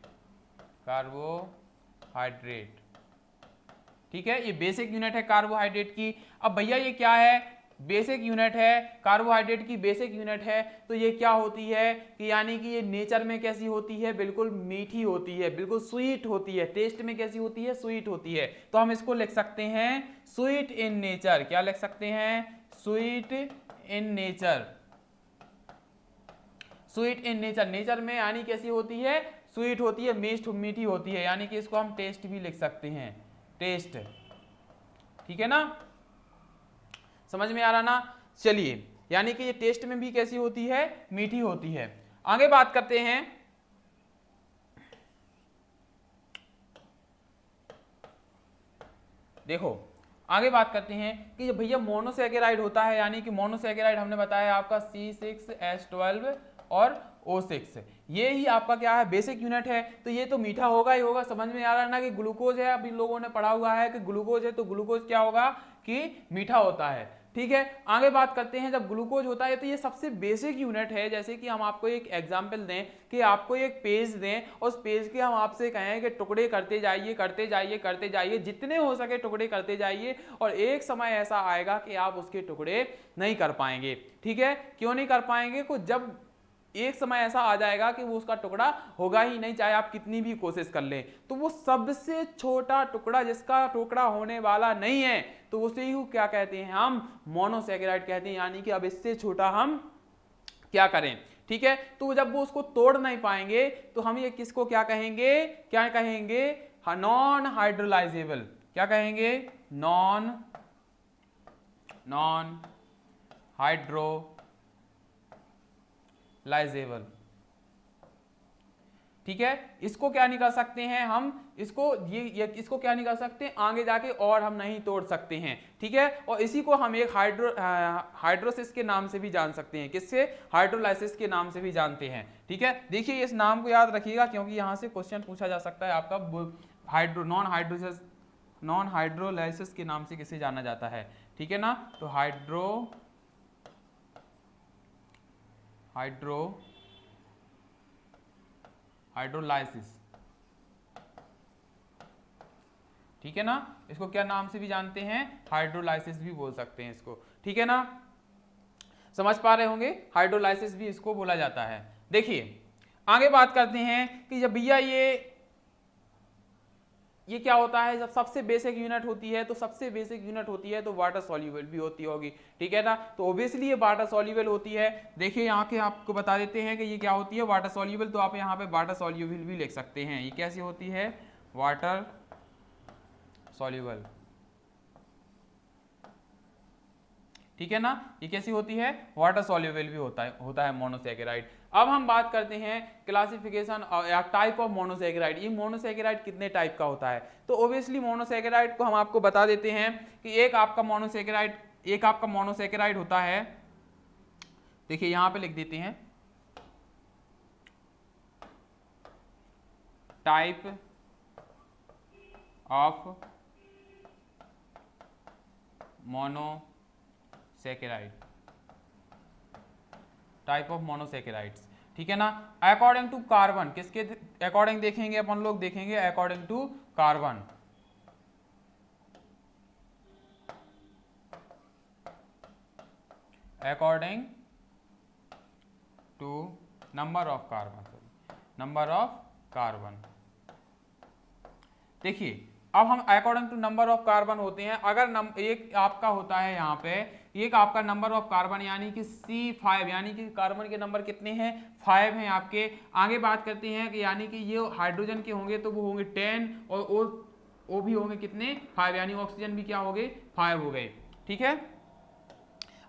Speaker 1: ठीक है। ये बेसिक यूनिट है कार्बोहाइड्रेट की। अब भैया ये क्या है? बेसिक यूनिट है, कार्बोहाइड्रेट की बेसिक यूनिट है, तो ये क्या होती है कि यानी कि ये नेचर में कैसी होती है? बिल्कुल मीठी होती है, बिल्कुल स्वीट होती है। टेस्ट में कैसी होती है? स्वीट होती है। तो हम इसको लिख सकते हैं स्वीट इन नेचर। क्या लिख सकते हैं? Sweet in nature. Sweet in nature, nature में यानी कैसी होती है? स्वीट होती है, मीठी होती है, यानी कि इसको हम टेस्ट भी लिख सकते हैं, टेस्ट। ठीक है ना, समझ में आ रहा ना। चलिए, यानी कि ये टेस्ट में भी कैसी होती है, मीठी होती है। आगे बात करते हैं, देखो आगे बात करते हैं कि जब भैया मोनोसैकेराइड होता है, यानी कि मोनोसैकेराइड हमने बताया आपका C6H12 और O6, ये ही आपका क्या है, बेसिक यूनिट है। तो ये तो मीठा होगा ही होगा। समझ में आ रहा है ना कि ग्लूकोज है, अभी लोगों ने पढ़ा हुआ है कि ग्लूकोज है, तो ग्लूकोज क्या होगा कि मीठा होता है। ठीक है, आगे बात करते हैं, जब ग्लूकोज होता है तो ये सबसे बेसिक यूनिट है। जैसे कि हम आपको एक एग्जांपल दें कि आपको एक पेज दें, उस पेज के हम आपसे कहें कि टुकड़े करते जाइए करते जाइए करते जाइए, जितने हो सके टुकड़े करते जाइए, और एक समय ऐसा आएगा कि आप उसके टुकड़े नहीं कर पाएंगे। ठीक है, क्यों नहीं कर पाएंगे, को जब एक समय ऐसा आ जाएगा कि वो उसका टुकड़ा होगा ही नहीं, चाहे आप कितनी भी कोशिश कर लें। तो वो सबसे छोटा टुकड़ा जिसका टुकड़ा होने वाला नहीं है, तो उसे ही क्या कहते हैं, हम मोनोसैकेराइड कहते हैं। यानी कि अब इससे छोटा हम क्या करें। ठीक है, तो जब वो उसको तोड़ नहीं पाएंगे तो हम ये किसको क्या कहेंगे, क्या कहेंगे, नॉन हाइड्रोलाइजेबल। क्या कहेंगे, नॉन हाइड्रोलाइजेबल। ठीक है, इसको क्या नहीं कर सकते हैं हम, इसको इसको क्या नहीं कर सकते आगे जाके, और हम नहीं तोड़ सकते हैं। ठीक है, और इसी को हम एक हाइड्रोसिस के नाम से भी जान सकते हैं। किससे, हाइड्रोलाइसिस के नाम से भी जानते हैं। ठीक है, देखिए इस नाम को याद रखिएगा, क्योंकि यहां से क्वेश्चन पूछा जा सकता है आपका, नॉन हाइड्रोलाइसिस के नाम से किसे जाना जाता है। ठीक है ना, तो हाइड्रोलाइसिस। ठीक है ना, इसको क्या नाम से भी जानते हैं, हाइड्रोलाइसिस भी बोल सकते हैं इसको। ठीक है ना, समझ पा रहे होंगे, हाइड्रोलाइसिस भी इसको बोला जाता है। देखिए आगे बात करते हैं कि जब भैया ये क्या होता है, जब सबसे बेसिक यूनिट होती है, तो सबसे बेसिक यूनिट होती है तो वाटर सॉल्यूबल भी होती होगी। ठीक है ना, तो ऑब्वियसली ये वाटर सॉल्यूबल होती है। देखिए यहाँ के आपको बता देते हैं कि ये क्या होती है, वाटर सॉल्यूबल। तो आप यहाँ पे वाटर सॉल्यूबल भी लिख सकते हैं। ये कैसी होती है, वाटर सॉल्यूबल। ठीक है ना, ये कैसी होती है, वाटर सॉल्यूबल भी होता है मोनोसैकेराइड। अब हम बात करते हैं क्लासिफिकेशन या टाइप ऑफ मोनोसैकेराइड। ये मोनोसैकेराइड कितने टाइप का होता है, तो ऑब्वियसली मोनोसैकेराइड को हम आपको बता देते हैं कि एक आपका मोनोसैकेराइड होता है। देखिए यहां पे लिख देते हैं, type of monosaccharide, type of monosaccharides. ठीक है ना, अकॉर्डिंग टू कार्बन, किसके अकॉर्डिंग देखेंगे अपन लोग, देखेंगे according to carbon. According to number of carbon, देखिए अब हम according to number of carbon होते हैं। अगर एक आपका होता है यहाँ पे, एक आपका नंबर ऑफ कार्बन यानी कि C5, यानी कि कार्बन के नंबर कितने हैं, 5 हैं आपके। आगे बात करते हैं कि यानी कि ये हाइड्रोजन के होंगे तो वो होंगे 10, और ओ भी होंगे कितने, 5, यानी ऑक्सीजन भी क्या हो गए, 5 हो गए। ठीक है,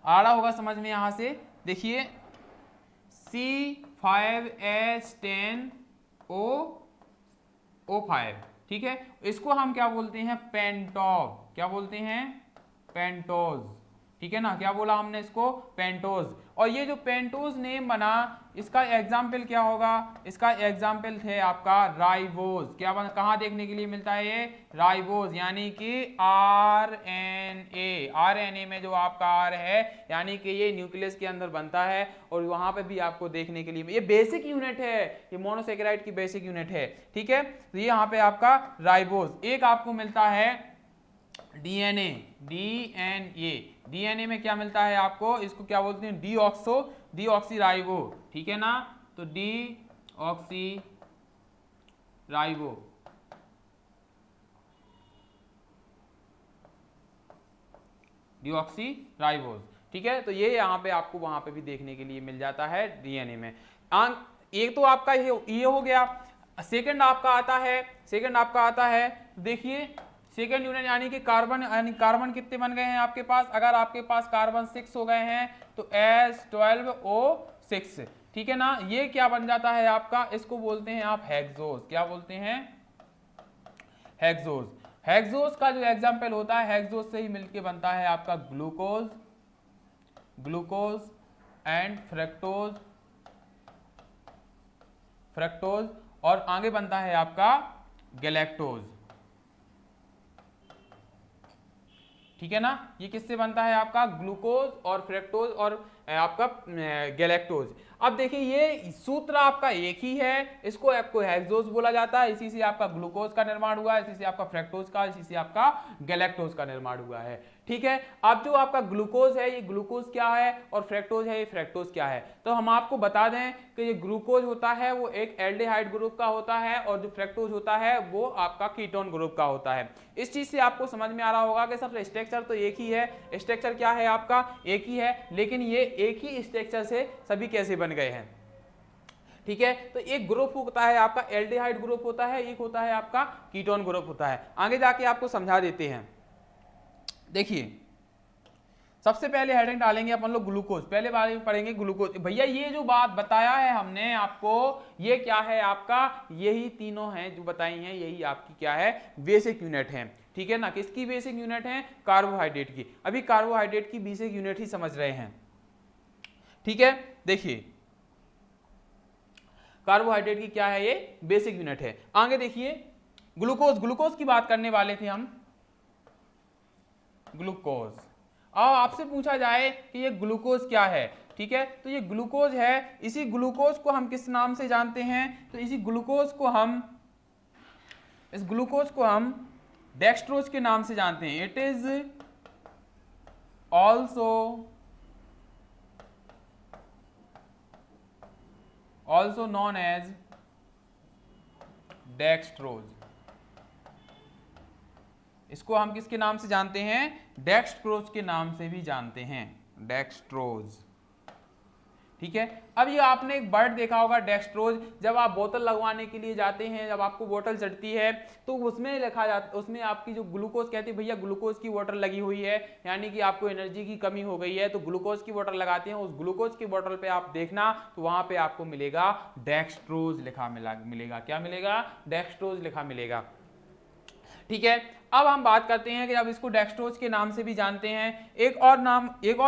Speaker 1: आ रहा होगा समझ में यहाँ से। देखिए C5H10O5, ठीक है, इसको हम क्या बोलते हैं, पेंटोज। क्या बोलते हैं, पेंटोज। ठीक है ना, क्या बोला हमने इसको, पेंटोज। और ये जो पेंटोज नेम बना, इसका एग्जाम्पल क्या होगा, इसका एग्जाम्पल थे आपका राइबोज। क्या कहाँ देखने के लिए मिलता है ये, राइबोज, यानी कि आरएनए में जो आपका आर है, यानी कि ये न्यूक्लियस के अंदर बनता है, और वहां पे भी आपको देखने के लिए, ये बेसिक यूनिट है, ये मोनोसैकेराइड की बेसिक यूनिट है। ठीक है, तो ये यहाँ पे आपका राइबोज। एक आपको मिलता है डीएनए में क्या मिलता है आपको, इसको क्या बोलते हैं, डीऑक्सी राइबो। ठीक है ना, तो डीऑक्सी राइबोज। ठीक है, तो ये यहाँ पे आपको वहां पे भी देखने के लिए मिल जाता है डीएनए में। एक तो आपका ये हो गया। सेकंड आपका आता है, देखिए सेकंड यूनिट यानी कि कार्बन कितने बन गए हैं आपके पास, अगर आपके पास कार्बन 6 हो गए हैं तो S12O6, ठीक है ना। ये क्या बन जाता है आपका, इसको बोलते हैं आप हेक्सोस। क्या बोलते हैं, हेक्सोस। हेक्सोस का जो एग्जाम्पल होता है, हेक्सोस से ही मिलके बनता है आपका ग्लूकोज एंड फ्रक्टोज, और आगे बनता है आपका गैलेक्टोज, ठीक है ना। ये किससे बनता है आपका, ग्लूकोज और फ्रक्टोज और आपका गैलेक्टोज। अब देखिए ये सूत्र आपका एक ही है, इसको आपको हेक्सोस बोला जाता है, इसी से आपका ग्लूकोज का निर्माण हुआ है, इसी से आपका फ्रक्टोज का, इसी से आपका गैलेक्टोज का निर्माण हुआ है, ठीक है। अब जो आपका ग्लूकोज है ये ग्लूकोज क्या है, और फ्रक्टोज है ये फ्रक्टोज क्या है। तो हम आपको बता दें कि ये ग्लूकोज होता है वो एक एल्डिहाइड ग्रुप का होता है, और जो फ्रक्टोज होता है वो आपका कीटोन ग्रुप का होता है। इस चीज से आपको समझ में आ रहा होगा कि सर स्ट्रक्चर तो एक ही है, स्ट्रक्चर क्या है आपका, एक ही है, लेकिन ये एक ही स्ट्रक्चर से सभी कैसे बन गए हैं, ठीक है। तो एक ग्रुप होता है आपका एल्डिहाइड ग्रुप होता है, एक होता है आपका कीटोन ग्रुप होता है। आगे जाके आपको समझा देते हैं। देखिए सबसे पहले हेडिंग डालेंगे अपन लोग ग्लूकोज, पहले बारे में पढ़ेंगे ग्लूकोज। भैया ये जो बात बताया है हमने आपको, ये क्या है आपका, यही तीनों हैं जो बताई हैं, यही आपकी क्या है, बेसिक यूनिट है, ठीक है ना। किसकी बेसिक यूनिट है, कार्बोहाइड्रेट की। अभी कार्बोहाइड्रेट की बेसिक यूनिट ही समझ रहे हैं, ठीक है। देखिए कार्बोहाइड्रेट की क्या है, ये बेसिक यूनिट है। आगे देखिए ग्लूकोज की बात करने वाले थे हम। ग्लूकोज, अब आपसे पूछा जाए कि ये ग्लूकोज क्या है, ठीक है। तो ये ग्लूकोज है, इसी ग्लूकोज को हम किस नाम से जानते हैं, तो इस ग्लूकोज को हम डेक्सट्रोज के नाम से जानते हैं। It is also known as dextrose. इसको हम किसके नाम से जानते हैं, डेक्सट्रोज के नाम से भी जानते हैं, डेक्सट्रोज, ठीक है। अब ये आपने एक वर्ड देखा होगा डेक्सट्रोज, जब आप बोतल लगवाने के लिए जाते हैं, जब आपको बोतल चढ़ती है तो उसमें लिखा जाता, उसमें आपकी जो ग्लूकोज कहते हैं भैया ग्लूकोज की बोतल लगी हुई है, यानी कि आपको एनर्जी की कमी हो गई है, तो ग्लूकोज की बोतल लगाते हैं। उस ग्लूकोज की बोतल पे आप देखना तो वहां पे आपको मिलेगा डेक्सट्रोज लिखा मिलेगा। क्या मिलेगा, डेक्सट्रोज लिखा मिलेगा, ठीक है। अब हम बात करते हैं कि अब इसको डेक्सट्रोज के नाम से भी जानते हैं, एक और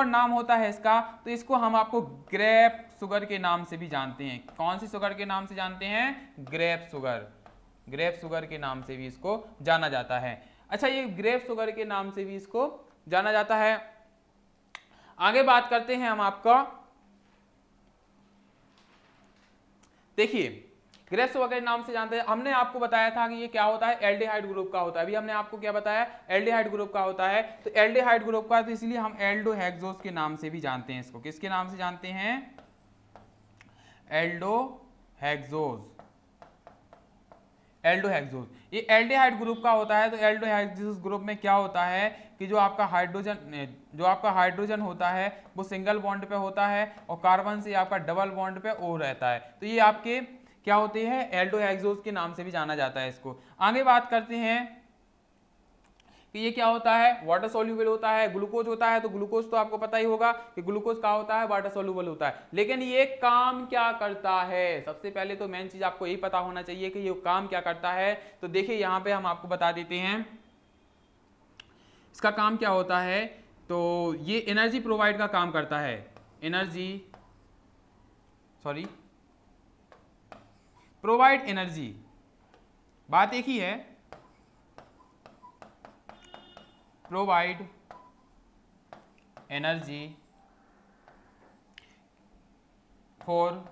Speaker 1: नाम होता है इसका, तो इसको हम आपको ग्रेप शुगर के नाम से भी जानते हैं। कौन सी शुगर के नाम से जानते हैं, ग्रेप शुगर के नाम से भी इसको जाना जाता है। अच्छा, ये ग्रेप शुगर के नाम से भी इसको जाना जाता है। आगे बात करते हैं हम आपका, देखिए ग्रेप्स वगैरह नाम से जानते हैं। हमने आपको बताया था कि ये क्या होता है, एल्डिहाइड ग्रुप का होता है। अभी हमने आपको क्या बताया, एल्डिहाइड ग्रुप का होता है। तो एल्डिहाइड ग्रुप का, तो इसलिए हम एल्डोहेक्सोस के नाम से भी जानते हैं इसको। किसके नाम से जानते हैं, एल्डोहेक्सोस। ये एल्डिहाइड ग्रुप का होता है। तो एल्डोहेक्सोस ग्रुप में क्या होता है कि जो आपका हाइड्रोजन होता है वो सिंगल बॉन्ड पे होता है, और कार्बन से आपका डबल बॉन्ड पे ओ रहता है। तो ये आपके क्या होते हैं, एल्डोहेक्सोस के नाम से भी जाना जाता है इसको। आगे बात करते हैं कि ये क्या होता है, वाटर सोल्यूबल होता है। ग्लूकोज होता है, तो ग्लूकोज तो आपको पता ही होगा कि ग्लूकोज क्या होता है, वाटर सोल्यूबल होता है। लेकिन ये काम क्या करता है, सबसे पहले तो मेन चीज आपको यही पता होना चाहिए कि ये काम क्या करता है। तो देखिए यहाँ पे हम आपको बता देते हैं इसका काम क्या होता है। तो ये एनर्जी प्रोवाइड का काम करता है, प्रोवाइड एनर्जी, बात एक ही है, प्रोवाइड एनर्जी फॉर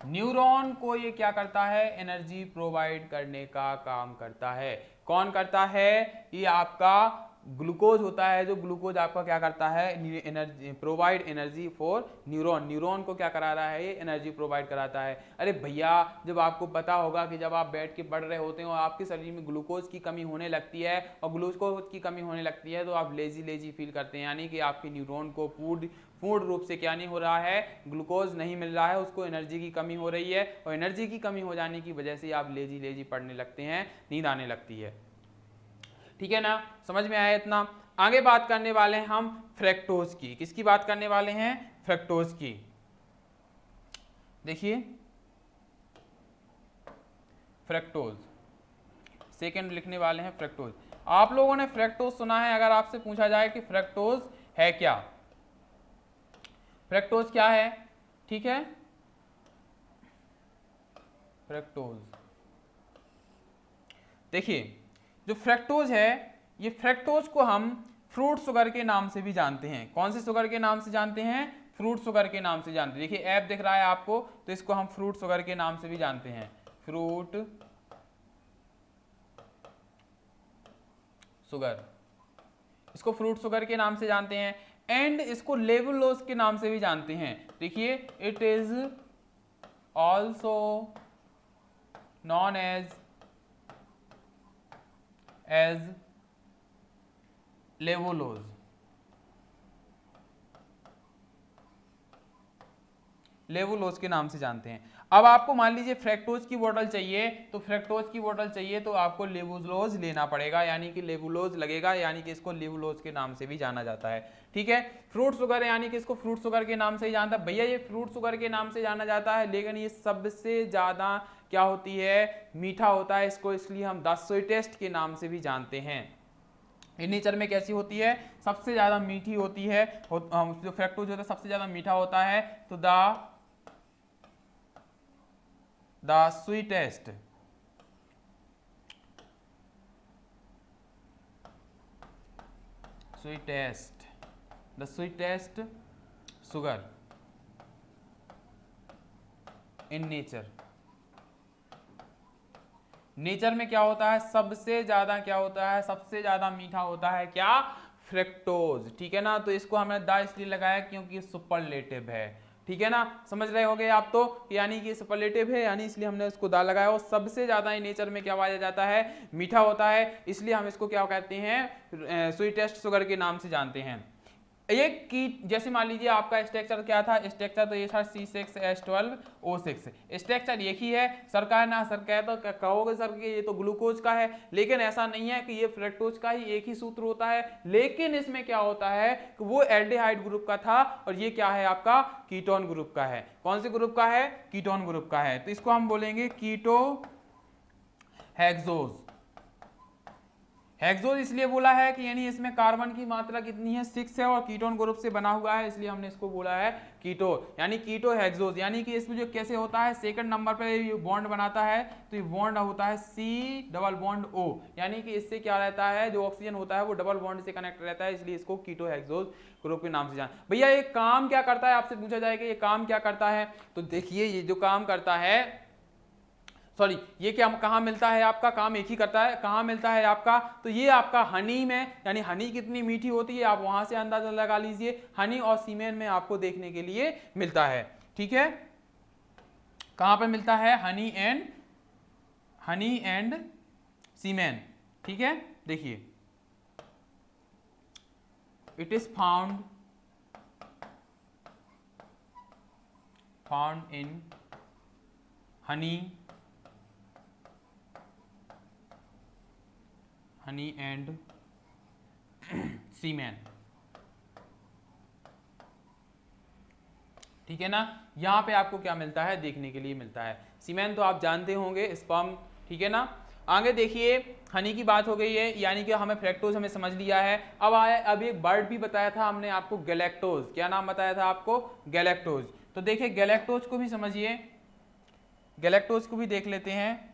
Speaker 1: न्यूरॉन को ये क्या करता है, एनर्जी प्रोवाइड करने का काम करता है। कौन करता है, ये आपका ग्लूकोज होता है, जो ग्लूकोज आपका क्या करता है, energy provide energy for neuron, neuron को क्या करा रहा है, ये एनर्जी प्रोवाइड कराता है। अरे भैया जब आपको पता होगा कि जब आप बैठ के पढ़ रहे होते हो आपके शरीर में ग्लूकोज की कमी होने लगती है, और ग्लूकोज की कमी होने लगती है तो आप लेजी लेजी फील करते हैं, यानी कि आपके न्यूरॉन को पूर्ण रूप से क्या नहीं हो रहा है, ग्लूकोज नहीं मिल रहा है, उसको एनर्जी की कमी हो रही है, और एनर्जी की कमी हो जाने की वजह से आप लेजी लेजी पढ़ने लगते हैं, नींद आने लगती है। ठीक है ना, समझ में आया इतना। आगे बात करने वाले हैं हम फ्रैक्टोज की। किसकी बात करने वाले हैं, फ्रैक्टोज की। देखिए फ्रैक्टोज, सेकंड लिखने वाले हैं फ्रैक्टोज। आप लोगों ने फ्रैक्टोज सुना है, अगर आपसे पूछा जाए कि फ्रैक्टोज है क्या, फ्रैक्टोज क्या है, ठीक है, फ्रैक्टोज देखिए जो फ्रैक्टोज है, ये फ्रैक्टोज को हम फ्रूट शुगर के नाम से भी जानते हैं। कौन से शुगर के नाम से जानते हैं, फ्रूट शुगर के नाम से जानते हैं। देखिए ऐप दिख रहा है आपको, तो इसको हम फ्रूट शुगर के नाम से भी जानते हैं, फ्रूट शुगर, इसको फ्रूट शुगर के नाम से जानते हैं। एंड इसको लेवुलोज के नाम से भी जानते हैं। देखिए it is also known as levulose, levulose के नाम से जानते हैं। अब आपको मान लीजिए फ्रैक्टोज की बोतल चाहिए, तो फ्रैक्टोज की बोतल चाहिए तो आपको लेवुलोज लेना पड़ेगा, यानी कि लेवुलोज लगेगा, यानी कि इसको लेवुलोज के नाम से भी जाना जाता है। ठीक है, फ्रूट शुगर है, यानी कि इसको फ्रूट शुगर के नाम से ही जानता है। भैया ये फ्रूट शुगर के नाम से जाना जाता है, लेकिन ये सबसे ज्यादा क्या होती है, मीठा होता है, इसको इसलिए हम द स्वीटेस्ट के नाम से भी जानते हैं। इन नेचर में कैसी होती है, सबसे ज्यादा मीठी होती है, जो फ्रैक्टोज होता है सबसे ज्यादा मीठा होता है, तो the sweetest sugar in nature. Nature में क्या होता है, सबसे ज्यादा क्या होता है, सबसे ज्यादा मीठा होता है क्या, फ्रैक्टोज। ठीक है ना, तो इसको हमने द इसलिए लगाया क्योंकि सुपरलेटिव है। ठीक है ना, समझ रहे होगे आप तो, यानी कि सुपरलेटिव है, यानी इसलिए हमने उसको दा लगाया। और सबसे ज्यादा नेचर में क्या पाया जाता है, मीठा होता है, इसलिए हम इसको क्या कहते हैं, स्वीटेस्ट शुगर के नाम से जानते हैं। ये की जैसे मान लीजिए आपका स्ट्रक्चर क्या था, स्ट्रक्चर तो ये था C6H12O6, स्ट्रक्चर एक ही है। सर का है ना, सर कहे तो कहोगे सर कि ये तो ग्लूकोज का है, लेकिन ऐसा नहीं है कि ये फ्रैक्टोज का ही एक ही सूत्र होता है, लेकिन इसमें क्या होता है कि वो एल्डिहाइड ग्रुप का था और ये क्या है आपका, कीटोन ग्रुप का है। कौन से ग्रुप का है, कीटोन ग्रुप का है, तो इसको हम बोलेंगे कीटो हेक्सोज। हेक्सोज इसलिए बोला है कि यानी इसमें कार्बन की मात्रा कितनी है, 6 है, और कीटोन ग्रुप से बना हुआ है, इसलिए हमने इसको बोला है कीटो, यानी कीटो हेक्सोज। यानी कि इसमें जो कैसे होता है, सेकंड नंबर पे ये बॉन्ड बनाता है, तो ये बॉन्ड होता है C डबल बॉन्ड O, यानी कि इससे क्या रहता है, जो ऑक्सीजन होता है वो डबल बॉन्ड से कनेक्ट रहता है, इसलिए इसको कीटो हेक्सोज ग्रुप के नाम से जान। भैया ये काम क्या करता है, आपसे पूछा जाएगा ये काम क्या करता है, तो देखिए ये जो काम करता है, सॉरी ये क्या कहाँ मिलता है आपका, काम एक ही करता है, कहाँ मिलता है आपका, तो ये आपका हनी में, यानी हनी कितनी मीठी होती है आप वहां से अंदाजा लगा लीजिए, हनी और सीमेन में आपको देखने के लिए मिलता है। ठीक है, कहां पे मिलता है, हनी एंड सीमेन। ठीक है, देखिए it is found in honey and semen. ठीक है ना, यहां पे आपको क्या मिलता है, देखने के लिए मिलता है। सीमेन तो आप जानते होंगे, स्पर्म। ठीक है ना, आगे देखिए हनी की बात हो गई है, यानी कि हमें फ्रैक्टोज हमें समझ लिया है। अब आया, अब एक वर्ड भी बताया था हमने आपको, गैलेक्टोज। क्या नाम बताया था आपको, गैलेक्टोज। तो देखिए गैलेक्टोज को भी समझिए, गैलेक्टोज को भी देख लेते हैं।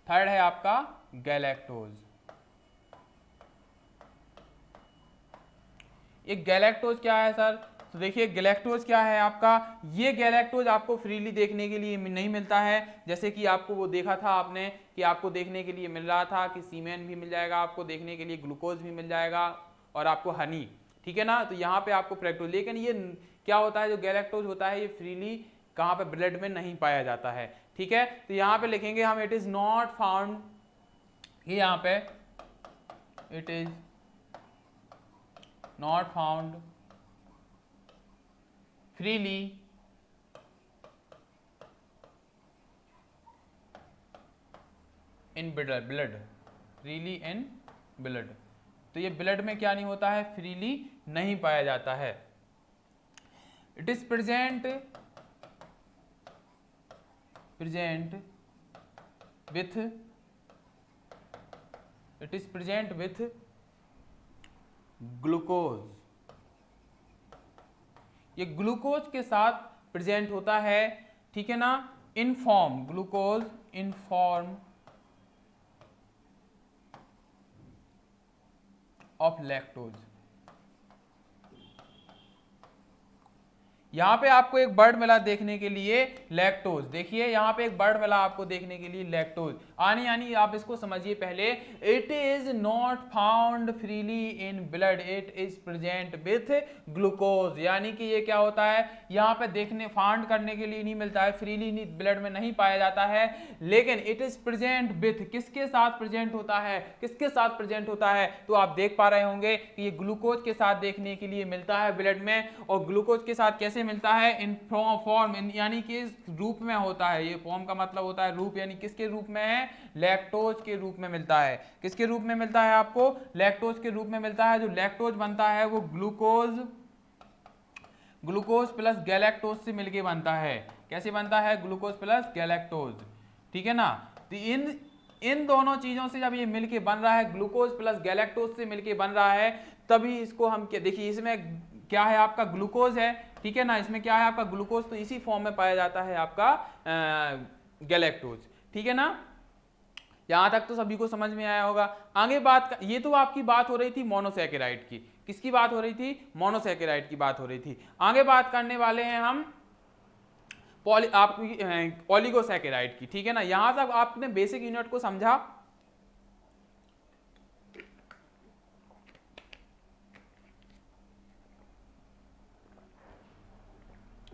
Speaker 1: थर्ड है आपका गैलेक्टोज। एक गैलेक्टोज क्या है सर, तो देखिए गैलेक्टोज क्या है आपका, ये गैलेक्टोज आपको फ्रीली देखने के लिए नहीं मिलता है, जैसे कि आपको वो देखा था आपने कि आपको देखने के लिए मिल रहा था कि सीमेन भी मिल जाएगा, आपको देखने के लिए ग्लूकोज भी मिल जाएगा और आपको हनी, ठीक है ना। तो यहाँ पे आपको फ्रैक्टोज, लेकिन ये क्या होता है, जो गैलेक्टोज होता है ये फ्रीली कहाँ पे, ब्लड में नहीं पाया जाता है, ठीक है। तो यहाँ पे लिखेंगे हम इट इज नॉट फाउंड, ये यहाँ पे it is not found freely in blood, freely in blood. तो ये ब्लड में क्या नहीं होता है, फ्रीली नहीं पाया जाता है। It is present with, it is present with glucose, ये ग्लूकोज के साथ प्रेजेंट होता है, ठीक है ना, in form, glucose in form of lactose. यहां पे आपको एक वर्ड मिला देखने के लिए लैक्टोज, देखिए यहां पे एक वर्ड मिला आपको देखने के लिए लैक्टोज, यानी आप इसको समझिए पहले, it is not found freely in blood, it is present with glucose, यानी कि ये क्या होता है, यहां पे देखने, फाउंड करने के लिए नहीं मिलता है, फ्रीली ब्लड में नहीं पाया जाता है, लेकिन इट इज प्रेजेंट विथ, किसके साथ प्रेजेंट होता है, किसके साथ प्रेजेंट होता है, तो आप देख पा रहे होंगे कि ये ग्लूकोज के साथ देखने के लिए मिलता है ब्लड में, और ग्लूकोज के साथ कैसे मिलता है, इन फॉर्म, यानी कि रूप में होता है, ये फॉर्म का मतलब होता है रूप, यानी किसके रूप में है, लैक्टोज के रूप में मिलता है, किसके रूप में मिलता है आपको, लैक्टोज के रूप में मिलता है। जो लैक्टोज बनता है वो ग्लूकोज प्लस गैलेक्टोज से मिलके बनता है, कैसे बनता है, ग्लूकोज प्लस गैलेक्टोज, ठीक है ना। तो इन दोनों चीजों से जब ये मिलके बन रहा है, ग्लूकोज प्लस गैलेक्टोज से मिलके बन रहा है, तभी इसको हम देखिए, इसमें क्या है आपका, ग्लूकोज है, ठीक है ना, इसमें क्या है आपका ग्लूकोज, तो इसी फॉर्म में पाया जाता है आपका गैलेक्टोज, ठीक है ना। यहां तक तो सभी को समझ में आया होगा। आगे बात, ये तो आपकी बात हो रही थी मोनोसैकेराइड की, किसकी बात हो रही थी, मोनोसैकेराइड की बात हो रही थी। आगे बात करने वाले हैं हम ओलिगोसैकेराइड की, ठीक है ना। यहां तक आपने बेसिक यूनिट को समझा,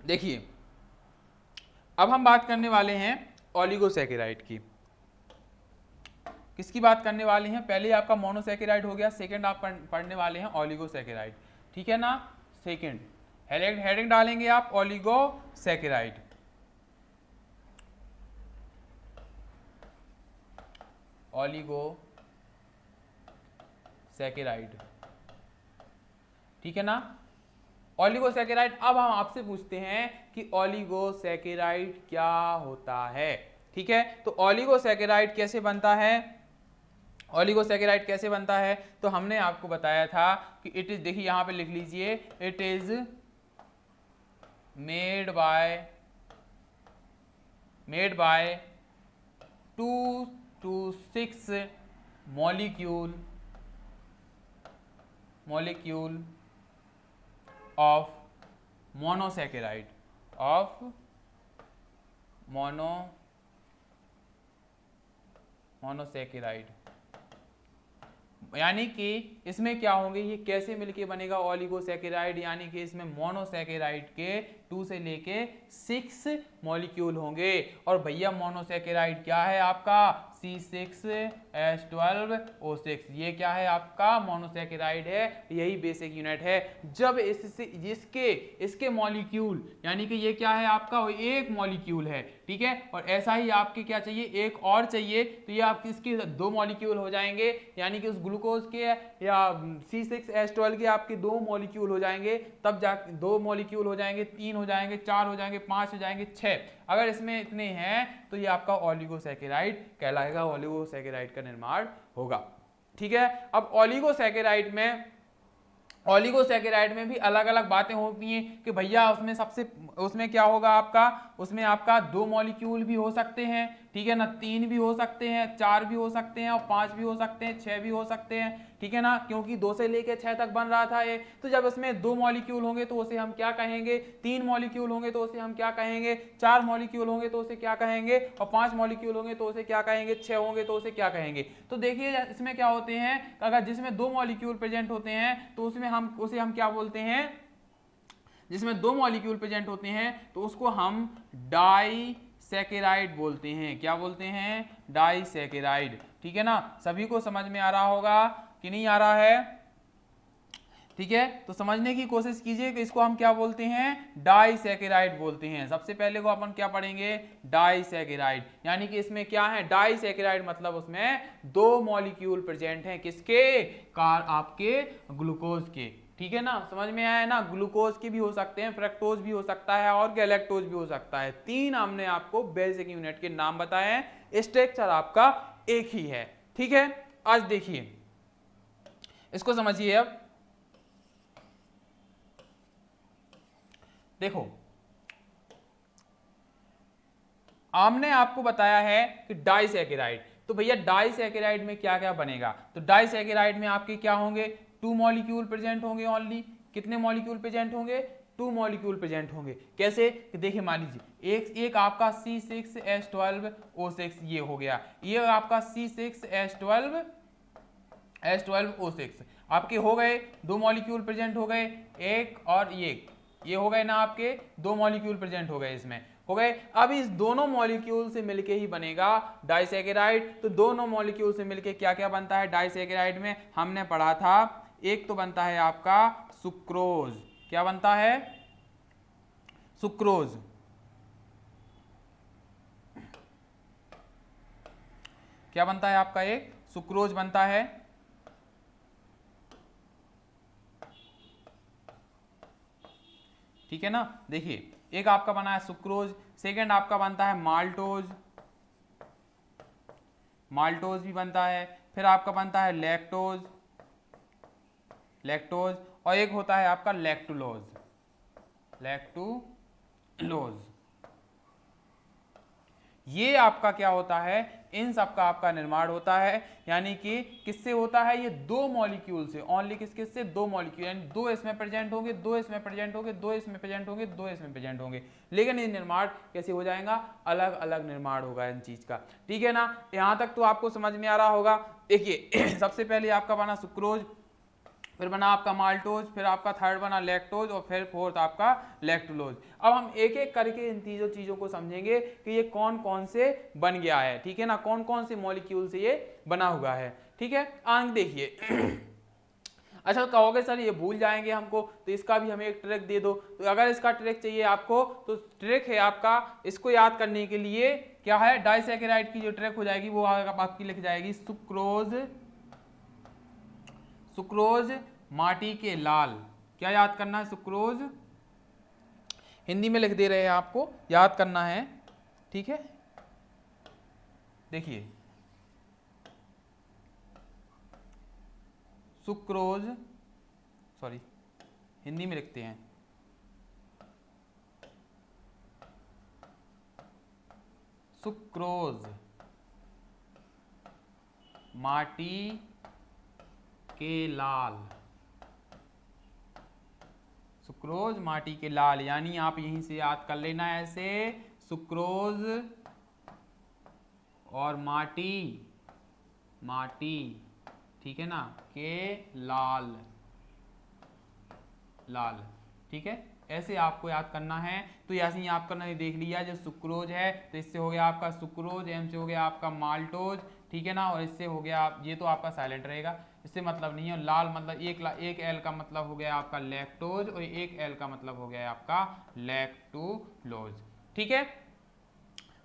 Speaker 1: देखिए अब हम बात करने वाले हैं ओलिगोसैकेराइड की, किसकी बात करने वाले हैं, पहले आपका मोनोसैकेराइड हो गया, सेकंड आप पढ़ने वाले हैं ओलिगोसैकेराइड, ठीक है ना। सेकंड हेडिंग डालेंगे आप ओलिगोसैकेराइड, ओलिगोसैकेराइड, ठीक है ना। ओलिगोसैकेराइड, अब हम आपसे पूछते हैं कि ओलिगोसैकेराइड क्या होता है, ठीक है। तो ओलिगोसैकेराइड कैसे बनता है, ओलिगोसैकेराइड कैसे बनता है, तो हमने आपको बताया था कि इट इज, देखिए यहां पे लिख लीजिए, it is made by 2 to 6 molecule of monosaccharide, monosaccharide, यानी कि इसमें क्या होंगे, ये कैसे मिलके बनेगा ओलिगोसैकेराइड, यानी कि इसमें मोनोसैकेराइड के 2 से लेके 6 मॉलिक्यूल होंगे। और भैया मोनोसैकेराइड क्या है आपका, C6H12O6, ये क्या है आपका, मोनोसैकेराइड है, यही बेसिक यूनिट है। जब इसके मॉलिक्यूल, यानी कि ये क्या है आपका, वो एक मॉलिक्यूल है, ठीक है, और ऐसा ही आपके क्या चाहिए, एक और चाहिए, तो ये आपके इसके 2 मॉलिक्यूल हो जाएंगे, यानी कि उस ग्लूकोज के या C6H12 के आपके 2 मॉलिक्यूल हो जाएंगे, तब जा 2 मॉलिक्यूल हो जाएंगे, 3 हो जाएंगे, 4 हो जाएंगे, 5 हो जाएंगे, 6, अगर इसमें इतने हैं तो ये आपका ओलिगोसैकेराइड कहलाएगा, ओलिगोसैकेराइड का निर्माण होगा, ठीक है। अब ओलिगोसैकेराइड में भी अलग अलग बातें होती हैं कि भैया उसमें क्या होगा आपका, उसमें आपका 2 मॉलिक्यूल भी हो सकते हैं, ठीक है ना, 3 भी हो सकते हैं, 4 भी हो सकते हैं और 5 भी हो सकते हैं, 6 भी हो सकते हैं, ठीक है ना, क्योंकि 2 से लेके 6 तक बन रहा था ये। तो जब इसमें 2 मॉलिक्यूल होंगे तो उसे हम क्या कहेंगे, 3 मॉलिक्यूल होंगे तो उसे हम क्या कहेंगे, 4 मॉलिक्यूल होंगे तो उसे क्या कहेंगे, और 5 मॉलिक्यूल होंगे तो उसे क्या कहेंगे, 6 होंगे तो उसे क्या कहेंगे। तो देखिए इसमें क्या होते हैं, अगर जिसमें 2 मॉलिक्यूल प्रेजेंट होते हैं तो उसमें उसे हम क्या बोलते हैं, जिसमें 2 मॉलिक्यूल प्रेजेंट होते हैं तो उसको हम डाइसैकेराइड बोलते हैं। क्या बोलते हैं, डाइसैकेराइड, ठीक है ना। सभी को समझ में आ रहा होगा कि नहीं आ रहा है, ठीक है। तो समझने की कोशिश कीजिए कि इसको हम क्या बोलते हैं, डाइसैकेराइड बोलते हैं। सबसे पहले को अपन क्या पढ़ेंगे, डाइसैकेराइड, यानी कि इसमें क्या है, डाइसैकेराइड मतलब उसमें 2 मॉलिक्यूल प्रेजेंट हैं, किसके, आपके ग्लूकोज के, ठीक है ना। समझ में आया ना, ग्लूकोज के भी हो सकते हैं, फ्रक्टोज भी हो सकता है और गैलेक्टोज भी हो सकता है। 3 हमने आपको बेसिक यूनिट के नाम बताए हैं, स्ट्रक्चर आपका एक ही है, ठीक है। आज देखिए इसको समझिए। अब देखो, हमने आपको बताया है कि डाइसैकेराइड, तो भैया डाइसैकेराइड में क्या क्या बनेगा, तो डाइसैकेराइड में आपके क्या होंगे, 2 मॉलिक्यूल प्रेजेंट होंगे ओनली। कितने मॉलिक्यूल प्रेजेंट होंगे, 2 मॉलिक्यूल प्रेजेंट होंगे। कैसे, देखिए मान लीजिए एक आपका C6H12O6 ये हो गया, ये आपका C6H12O6 आपके हो गए, 2 मॉलिक्यूल प्रेजेंट हो गए, एक और ये हो गए ना आपके 2 मॉलिक्यूल प्रेजेंट हो गए, इसमें हो गए। अब इस दोनों मॉलिक्यूल से मिलके ही बनेगा डाइसैकेराइड। तो दोनों मॉलिक्यूल से मिलके क्या क्या बनता है डाइसैकेराइड में, हमने पढ़ा था, एक तो बनता है आपका सुक्रोज। क्या बनता है, सुक्रोज। क्या बनता है आपका, एक सुक्रोज बनता है, ठीक है ना। देखिए एक आपका बना है सुक्रोज, सेकंड आपका बनता है माल्टोज, माल्टोज भी बनता है, फिर आपका बनता है लैक्टोज, लैक्टोज, और एक होता है आपका लैक्टुलोज, लैक्टुलोज। ये आपका क्या होता है, इन सब का आपका निर्माण होता है, यानी कि किससे होता है, ये 2 मॉलिक्यूल से, ओनली किसके से, 2 मॉलिक्यूल, यानी 2 इसमें प्रेजेंट होंगे, 2 इसमें प्रेजेंट होंगे, 2 इसमें प्रेजेंट होंगे, 2 इसमें प्रेजेंट होंगे, लेकिन ये निर्माण कैसे हो जाएगा, अलग अलग निर्माण होगा इन चीज का, ठीक है ना। यहां तक तो आपको समझ में आ रहा होगा। देखिए सबसे पहले आपका बना सुक्रोज, फिर बना आपका माल्टोज, फिर आपका थर्ड बना लैक्टोज, और फिर फोर्थ आपका लैक्टुलोज। अब हम एक एक करके इन चीजों को समझेंगे कि ये कौन कौन से बन गया है, ठीक है ना, कौन कौन से मॉलिक्यूल से ये बना हुआ है, ठीक है। आगे देखिए अच्छा कहोगे सर ये भूल जाएंगे हमको, तो इसका भी हमें एक ट्रिक दे दो। तो अगर इसका ट्रिक चाहिए आपको, तो ट्रिक है आपका, इसको याद करने के लिए क्या है, डाइसैकेराइड की जो ट्रिक हो जाएगी वो आपकी लिख जाएगी सुक्रोज, सुक्रोज माटी के लाल। क्या याद करना है, सुक्रोज, हिंदी में लिख दे रहे हैं आपको, याद करना है, ठीक है। देखिए सुक्रोज, सॉरी हिंदी में लिखते हैं, सुक्रोज माटी के लाल, सुक्रोज माटी के लाल, यानी आप यहीं से याद कर लेना ऐसे, सुक्रोज और माटी, माटी, ठीक है ना, के लाल, लाल, ठीक है, ऐसे आपको याद करना है। तो ऐसे ही याद करना है, देख लिया जो सुक्रोज है, तो इससे हो गया आपका सुक्रोज, एम से हो गया आपका माल्टोज, ठीक है ना, और इससे हो गया आप, ये तो आपका साइलेंट रहेगा, इससे मतलब नहीं है, लाल मतलब एक एल का मतलब हो गया आपका लैक्टोज, और एक एल का मतलब हो गया आपका लैक्टुलोज, ठीक है।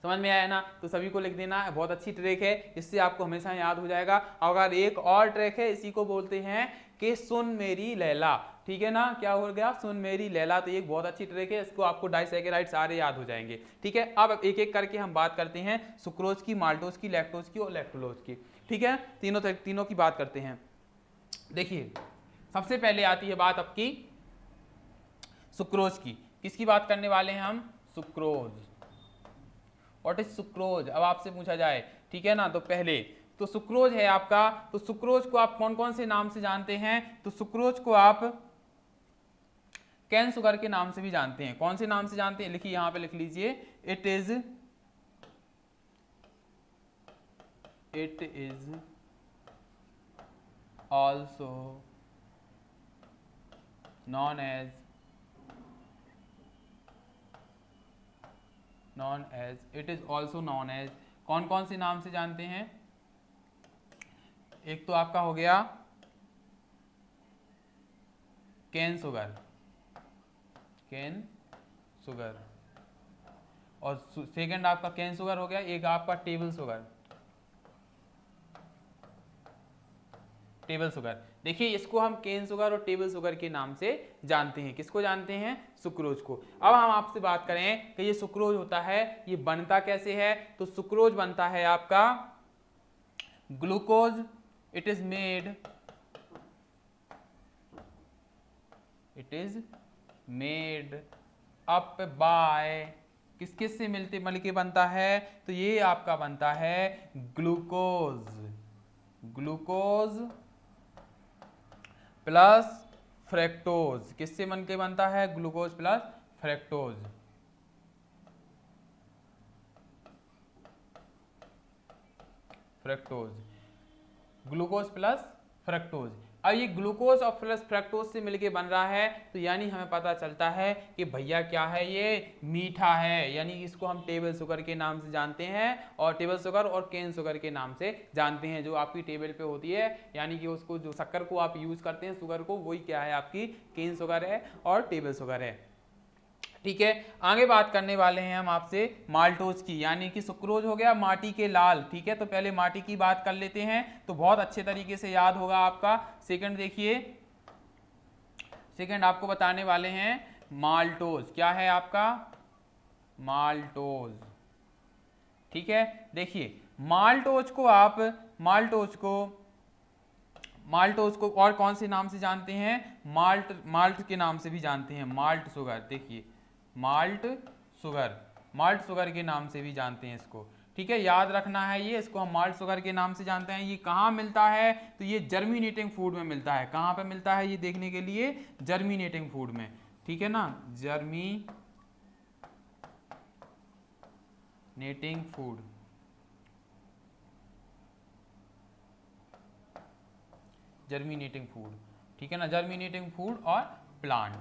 Speaker 1: समझ में आया ना, तो सभी को लिख देना है, बहुत अच्छी ट्रिक है, इससे आपको हमेशा याद हो जाएगा। अगर एक और ट्रिक है, इसी को बोलते हैं कि सुन मेरी लैला, ठीक है ना, क्या हो गया, सुन मेरी लैला, तो ये एक बहुत अच्छी ट्रिक है, इसको आपको डाइसैकेराइड सारे याद हो जाएंगे, ठीक है। अब एक एक करके हम बात करते हैं सुक्रोज की, माल्टोज की, लैक्टोज की और लैक्टुलोज की, ठीक है, तीनों की बात करते हैं। देखिए सबसे पहले आती है बात आपकी सुक्रोज की, किसकी बात करने वाले हैं हम, सुक्रोज, व्हाट इज सुक्रोज, अब आपसे पूछा जाए, ठीक है ना, तो पहले तो सुक्रोज है आपका, तो सुक्रोज को आप कौन कौन से नाम से जानते हैं, तो सुक्रोज को आप कैन शुगर के नाम से भी जानते हैं। कौन से नाम से जानते हैं, लिखिए यहां पे लिख लीजिए, it is also known as it is also known as, कौन कौन से नाम से जानते हैं, एक तो आपका हो गया कैन शुगर, और सेकंड आपका कैन शुगर हो गया, एक आपका टेबल शुगर। देखिए इसको हम केन शुगर और टेबल शुगर के नाम से जानते हैं, किसको जानते हैं, सुक्रोज को। अब हम आपसे बात करें कि ये सुक्रोज होता है, ये बनता कैसे है, तो सुक्रोज बनता है आपका glucose, it is made up by, किस किस से मिलके बनता है, तो ये आपका बनता है ग्लूकोज प्लस फ्रैक्टोज, किससे बनके बनता है, glucose plus fructose. Glucose plus fructose. अब ये ग्लूकोज और प्लस फ्रक्टोज से मिलके बन रहा है, तो यानी हमें पता चलता है कि भैया क्या है, ये मीठा है, यानी इसको हम टेबल शुगर के नाम से जानते हैं, और टेबल शुगर और केन शुगर के नाम से जानते हैं, जो आपकी टेबल पे होती है, यानी कि उसको जो शक्कर को आप यूज करते हैं शुगर को, वही क्या है, आपकी केन शुगर है और टेबल शुगर है। ठीक है, आगे बात करने वाले हैं हम आपसे माल्टोज की, यानी कि सुक्रोज हो गया माटी के लाल। ठीक है, तो पहले माटी की बात कर लेते हैं, तो बहुत अच्छे तरीके से याद होगा आपका। सेकंड देखिए, सेकंड आपको बताने वाले हैं माल्टोज, क्या है आपका, माल्टोज। ठीक है, देखिए माल्टोज को आप माल्टोज को और कौन से नाम से जानते हैं, माल्ट के नाम से भी जानते हैं, माल्ट शुगर। देखिए माल्ट शुगर के नाम से भी जानते हैं इसको। ठीक है, याद रखना है ये, इसको हम माल्ट शुगर के नाम से जानते हैं। ये कहाँ मिलता है, तो ये जर्मिनेटिंग फूड में मिलता है। कहाँ पे मिलता है ये देखने के लिए, जर्मिनेटिंग फूड में। ठीक है ना, जर्मिनेटिंग फूड, ठीक है ना, जर्मिनेटिंग फूड और प्लांट।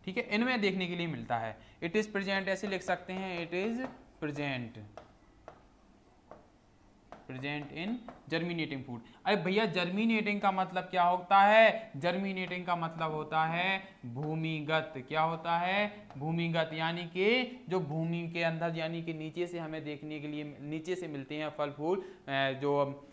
Speaker 1: ठीक है, इनमें देखने के लिए मिलता है। इट इज प्रेजेंट ऐसे लिख सकते हैं, it is present in germinating food. अरे भैया जर्मिनेटिंग का मतलब क्या होता है, जर्मिनेटिंग का मतलब होता है भूमिगत। क्या होता है, भूमिगत, यानी कि जो भूमि के अंदर, यानी कि नीचे से हमें देखने के लिए नीचे से मिलते हैं फल फूल, जो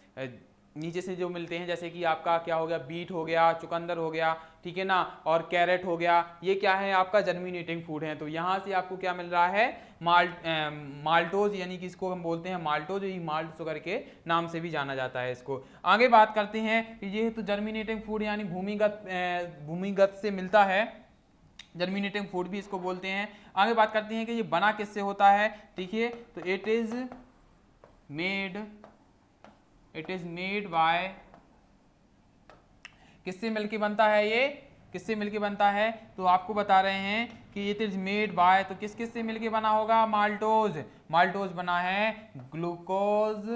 Speaker 1: नीचे से जो मिलते हैं, जैसे कि आपका क्या हो गया, बीट हो गया, चुकंदर हो गया, ठीक है ना, और कैरेट हो गया, ये क्या है आपका जर्मिनेटिंग फूड है। तो यहाँ से आपको क्या मिल रहा है, माल्टोज, यानी कि इसको हम बोलते हैं माल्टोज, ये माल्ट शुगर के नाम से भी जाना जाता है इसको। आगे बात करते हैं कि ये तो जर्मिनेटिंग फूड यानी भूमिगत से मिलता है, जर्मिनेटिंग फूड भी इसको बोलते हैं। आगे बात करते हैं कि ये बना किससे होता है। देखिए, तो इट इज मेड बाय, किससे मिलके बनता है, ये किससे मिलके बनता है, तो आपको बता रहे हैं कि इट इज मेड बाय, तो किस किस से मिलके बना होगा, माल्टोज बना है ग्लूकोज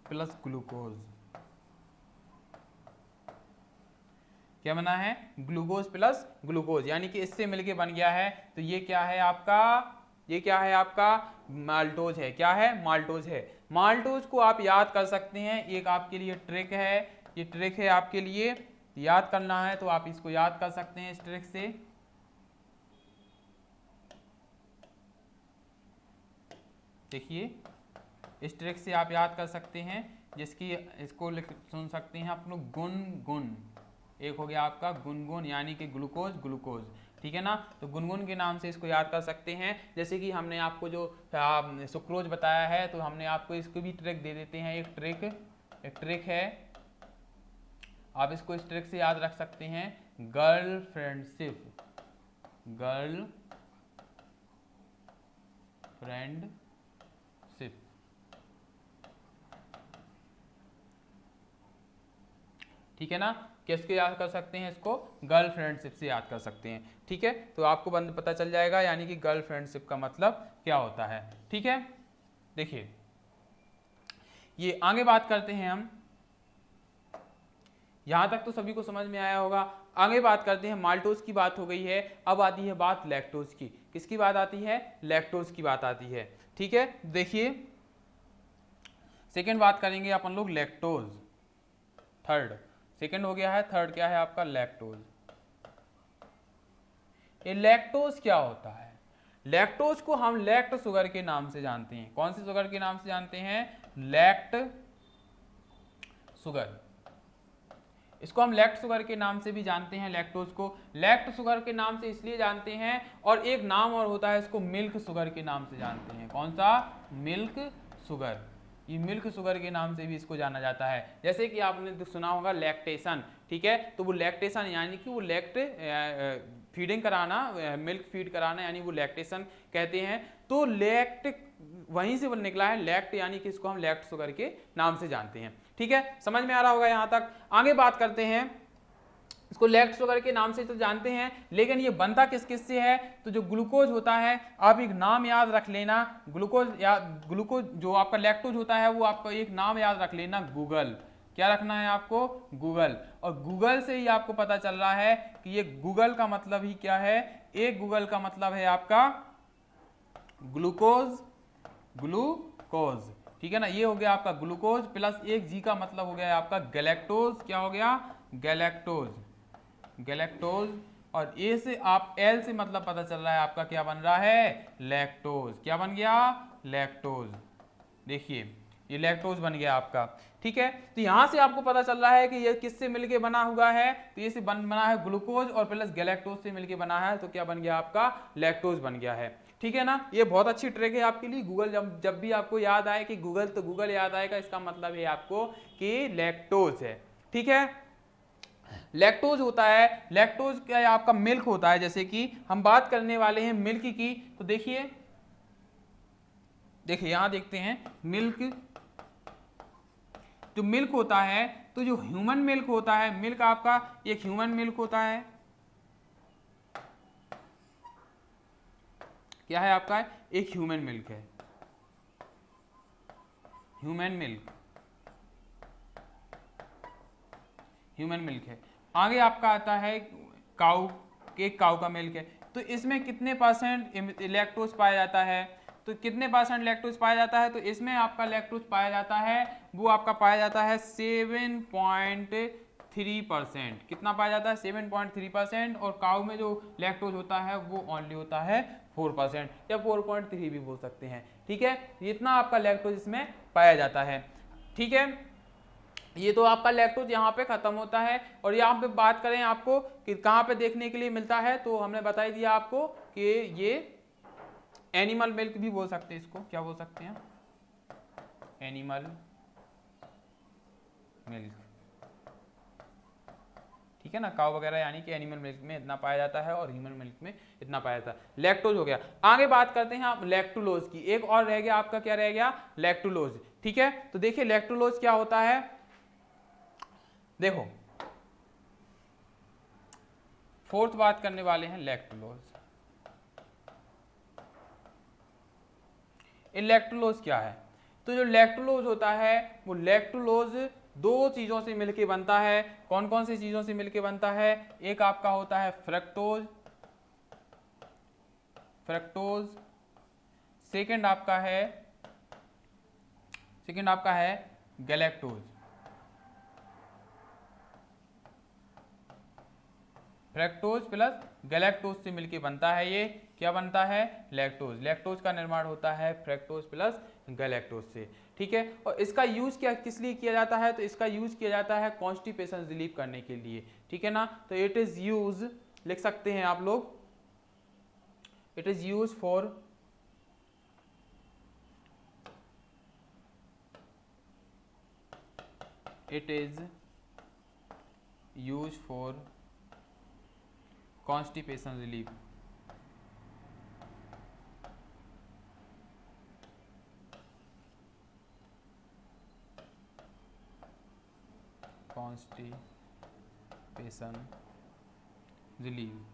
Speaker 1: प्लस ग्लूकोज, क्या बना है, ग्लूकोज प्लस ग्लूकोज, यानी कि इससे मिलके बन गया है। तो ये क्या है आपका, माल्टोज है। क्या है, माल्टोज है। माल्टोज को आप याद कर सकते हैं, एक आपके लिए ट्रिक है, ये ट्रिक है आपके लिए, याद करना है तो आप इसको याद कर सकते हैं इस ट्रिक से। देखिए इस ट्रिक से आप याद कर सकते हैं, जिसकी इसको सुन सकते हैं आप लोग, गुनगुन। एक हो गया आपका गुनगुन, यानी कि ग्लूकोज, ठीक है ना, तो गुनगुन के नाम से इसको याद कर सकते हैं। जैसे कि हमने आपको जो सुक्रोज बताया है, तो हमने आपको इसको भी ट्रिक दे देते हैं, एक ट्रिक एक ट्रिक है, आप इसको इस ट्रिक से याद रख सकते हैं, गर्ल फ्रेंडशिप, गर्ल फ्रेंडशिप। ठीक है ना, किसके याद कर सकते हैं इसको, गर्ल फ्रेंडशिप से याद कर सकते हैं। ठीक है, तो आपको बंद पता चल जाएगा यानी कि गर्ल फ्रेंडशिप का मतलब क्या होता है। ठीक है, देखिए ये आगे बात करते हैं हम, यहां तक तो सभी को समझ में आया होगा। आगे बात करते हैं, माल्टोज की बात हो गई है, अब आती है बात लैक्टोज की। किसकी बात आती है, लैक्टोज की बात आती है। ठीक है, देखिए सेकेंड बात करेंगे अपन लोग लैक्टोज, थर्ड, सेकेंड हो गया है, थर्ड क्या है आपका लैक्टोज। ये लैक्टोज क्या होता है, लैक्टोज को हम लैक्ट शुगर के नाम से जानते हैं। कौन सी शुगर के नाम से जानते हैं, लैक्ट शुगर, इसको हम लैक्ट शुगर के नाम से भी जानते हैं। लैक्टोज को लैक्ट शुगर के नाम से इसलिए जानते हैं, और एक नाम और होता है, इसको मिल्क शुगर के नाम से जानते हैं। कौन सा, मिल्क शुगर, ये मिल्क शुगर के नाम से भी इसको जाना जाता है। जैसे कि आपने तो सुना होगा लैक्टेशन, ठीक है, तो वो लैक्टेशन यानी कि वो लैक्ट फीडिंग कराना, मिल्क फीड कराना, यानी वो लैक्टेशन कहते हैं। तो लैक्ट वहीं से निकला है, लैक्ट यानी कि इसको हम लैक्ट शुगर के नाम से जानते हैं। ठीक है, समझ में आ रहा होगा यहां तक। आगे बात करते हैं, इसको लैक्ट शुगर के नाम से तो जानते हैं, लेकिन ये बनता किस किस से है, तो जो ग्लूकोज होता है, आप एक नाम याद रख लेना, ग्लूकोज या ग्लूकोज जो आपका लैक्टोज होता है वो आपका एक नाम याद रख लेना, गूगल। क्या रखना है आपको, गूगल। और गूगल से ही आपको पता चल रहा है कि ये गूगल का मतलब ही क्या है, एक गूगल का मतलब है आपका ग्लूकोज, ग्लूकोज। ठीक है ना, ये हो गया आपका ग्लूकोज, प्लस एक जी का मतलब हो गया आपका गैलेक्टोज। क्या हो गया, गैलेक्टोज, गैलेक्टोज। और ए से आप एल से मतलब पता चल रहा है आपका क्या बन रहा है, लैक्टोज। क्या बन गया, लैक्टोज। देखिए ये लैक्टोज बन गया आपका। ठीक है, तो यहां से आपको पता चल रहा है कि ये किससे मिलके बना हुआ है, तो ये से बना है ग्लूकोज और प्लस गैलेक्टोज से मिलके बना है, तो क्या बन गया आपका, लैक्टोज बन गया है। ठीक है ना, ये बहुत अच्छी ट्रिक है आपके लिए। गूगल जब भी आपको याद आए कि गूगल, तो गूगल याद आएगा, इसका मतलब है आपको कि लैक्टोज है। ठीक है, लैक्टोज होता है, लैक्टोज क्या है आपका, मिल्क होता है। जैसे कि हम बात करने वाले हैं मिल्क की, तो देखिए यहां देखते हैं मिल्क, जो मिल्क होता है, तो जो ह्यूमन मिल्क होता है, मिल्क आपका एक ह्यूमन मिल्क होता है, क्या है आपका, एक ह्यूमन मिल्क है, ह्यूमन मिल्क, ह्यूमन मिल्क है। आगे आपका आता है काऊ, एक काऊ का मिल्क है, तो इसमें कितने परसेंट लैक्टोज पाया जाता है, तो कितने परसेंट लैक्टोज पाया जाता है, तो इसमें आपका लैक्टोज पाया जाता है, वो आपका पाया जाता है 7.3%। कितना पाया जाता है, 7.3%। और काऊ में जो लैक्टोज होता है वो ओनली होता है 4% या 4.3 भी बोल सकते हैं। ठीक है, इतना आपका लैक्टोज इसमें पाया जाता है। ठीक है, ये तो आपका लैक्टोज यहाँ पे खत्म होता है। और यहाँ पे बात करें आपको कि कहाँ पे देखने के लिए मिलता है, तो हमने बता ही दिया आपको कि ये एनिमल मिल्क भी बोल सकते हैं, इसको क्या बोल सकते हैं, एनिमल मिल्क। ठीक है ना, काऊ वगैरह यानी कि एनिमल मिल्क में इतना पाया जाता है और ह्यूमन मिल्क में इतना पाया जाता है। लैक्टोज हो गया। आगे बात करते हैं आप लैक्टुलोज की, एक और रह गया आपका, क्या रह गया, लैक्टुलोज। ठीक है, तो देखिए लैक्टुलोज क्या होता है, देखो फोर्थ बात करने वाले हैं लैक्टुलोज। ये लैक्टुलोज क्या है, तो जो लैक्टुलोज होता है, वो लैक्टुलोज दो चीजों से मिलके बनता है। कौन कौन सी चीजों से मिलके बनता है, एक आपका होता है फ्रक्टोज, फ्रक्टोज, सेकंड आपका है गैलेक्टोज। फ्रक्टोज प्लस गैलेक्टोज से मिलके बनता है, ये क्या बनता है, लैक्टोज। लैक्टोज का निर्माण होता है फ्रक्टोज प्लस गैलेक्टोज से। ठीक है, और इसका यूज क्या किस लिए किया जाता है, तो इसका यूज किया जाता है कॉन्स्टिपेशन रिलीव करने के लिए। ठीक है ना, तो इट इज यूज, लिख सकते हैं आप लोग, it is use for it is use for constipation relief. Constipation relief,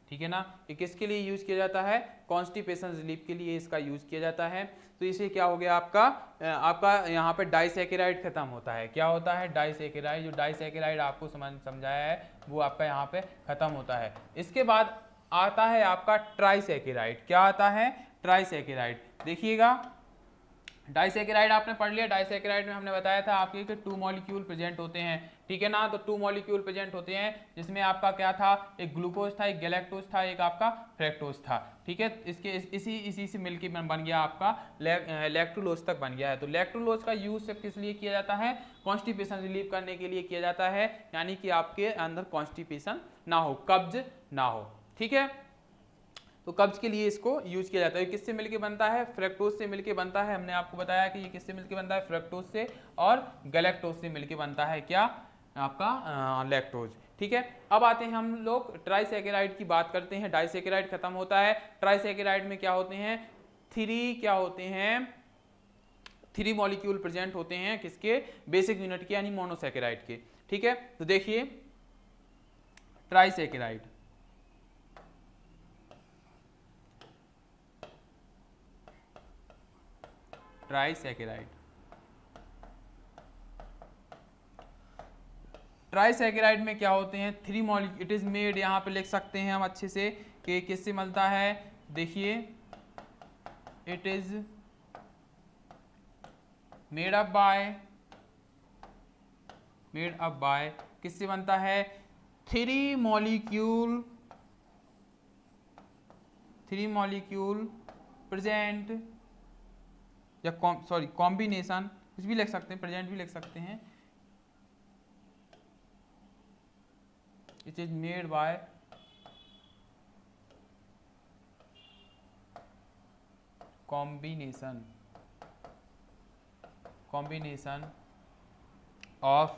Speaker 1: ठीक है ना। ये किसके लिए यूज किया जाता है? कॉन्स्टिपेशन रिलीफ के लिए इसका यूज किया जाता है। तो इसे क्या हो गया आपका यहाँ पे डाइसैकेराइड खत्म होता है। क्या होता है? डाइसैकेराइड। जो डाइसैकेराइड आपको समझाया है वो आपका यहाँ पे खत्म होता है। इसके बाद आता है आपका ट्राइसैकेराइड। क्या आता है? ट्राइसैकेराइड। देखिएगा, डाइसैकेराइड आपने पढ़ लिया। डाइसैकेराइड में हमने बताया था आपके कि 2 मॉलिक्यूल प्रेजेंट होते हैं, ठीक है ना। तो 2 मॉलिक्यूल प्रेजेंट होते हैं जिसमें आपका क्या था? एक ग्लूकोज था, एक गैलेक्टोज था, एक आपका फ्रैक्टोज था, ठीक है। इसी से मिलके बन गया आपका लैक्टोलोज तक बन गया है। तो लैक्टोलोज का यूज सिर्फ किस लिए किया जाता है? कॉन्स्टिपेशन रिलीव करने के लिए किया जाता है, यानी कि आपके अंदर कॉन्स्टिपेशन ना हो, कब्ज ना हो, ठीक है। तो कब्ज के लिए इसको यूज किया जाता है। किससे मिलके बनता है? फ्रैक्टोज से मिलके बनता है। हमने आपको बताया कि ये किससे मिलके बनता है? फ्रैक्टोज से और गैलेक्टोज से मिलके बनता है क्या? आपका लैक्टोज, ठीक है। अब आते हैं हम लोग ट्राइसैकेराइड की बात करते हैं। डाइसैकेराइड खत्म होता है। ट्राइसैकेराइड में क्या होते हैं? 3 मॉलिक्यूल प्रेजेंट होते हैं। किसके? बेसिक यूनिट के, यानी मोनोसैकेराइड के, ठीक है। तो देखिए ट्राइसैकेराइड, ट्राइसैकेराइड, ट्राइसैकेराइड में क्या होते हैं? 3 मॉलिक्यूल। इट इज मेड, यहाँ पे लिख सकते हैं हम अच्छे से कि किससे मिलता है। देखिए, it is made up by किससे बनता है? 3 मॉलिक्यूल प्रेजेंट, या कॉम्बिनेशन, कुछ भी लिख सकते हैं, प्रेजेंट भी लिख सकते हैं। It is made by combination of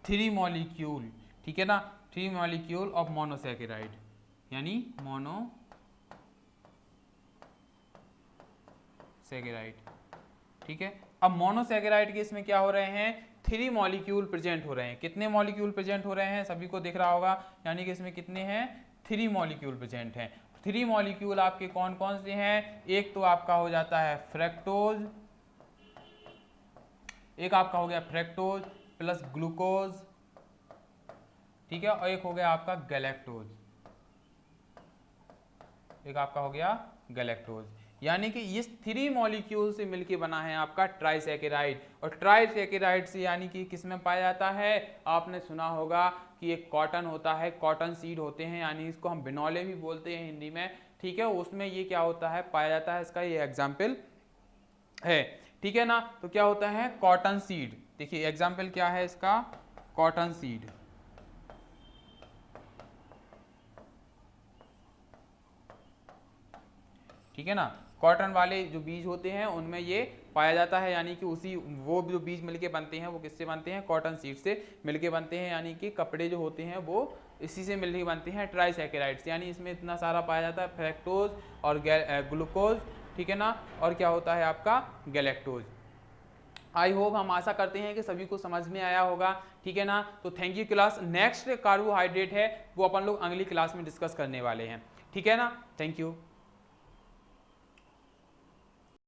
Speaker 1: 3 molecule, ठीक है ना। 3 मॉलिक्यूल ऑफ मोनोसैकेराइड, यानी मोनोसैकेराइड, ठीक है। अब मोनोसैकेराइड के इसमें क्या हो रहे हैं? 3 मॉलिक्यूल प्रेजेंट हो रहे हैं। कितने मॉलिक्यूल प्रेजेंट हो रहे हैं? सभी को दिख रहा होगा, यानी कि इसमें कितने हैं? 3 मॉलिक्यूल प्रेजेंट हैं। 3 मॉलिक्यूल आपके कौन कौन से हैं? एक तो आपका हो जाता है फ्रैक्टोज, एक आपका हो गया फ्रैक्टोज प्लस ग्लूकोज, ठीक है, और एक हो गया आपका गैलेक्टोज, एक आपका हो गया गैलेक्टोज। यानी कि इस 3 मॉलिक्यूल से मिलके बना है आपका ट्राइसैकेराइड। और ट्राइसैकेराइड से यानी कि किस में पाया जाता है? आपने सुना होगा कि एक कॉटन होता है, कॉटन सीड होते हैं, यानी इसको हम बिनौले भी बोलते हैं हिंदी में, ठीक है। उसमें ये क्या होता है? पाया जाता है। इसका ये एग्जाम्पल है, ठीक है ना। तो क्या होता है? Cotton seed. देखिए एग्जाम्पल क्या है इसका? कॉटन सीड, ठीक है ना। कॉटन वाले जो बीज होते हैं उनमें ये पाया जाता है, यानी कि वो जो बीज मिलके बनते हैं वो किससे बनते हैं? कॉटन सीड से मिलके बनते हैं, यानी कि कपड़े जो होते हैं वो इसी से मिलके बनते हैं, ट्राइसैकेराइड से। यानी इसमें इतना सारा पाया जाता है, फ्रैक्टोज और ग्लूकोज, ठीक है ना, और क्या होता है आपका? गैलेक्टोज। आई होप, हम आशा करते हैं कि सभी को समझ में आया होगा, ठीक है ना। तो thank you class. Next carbohydrate है वो अपन लोग अगली क्लास में डिस्कस करने वाले हैं, ठीक है ना। Thank you.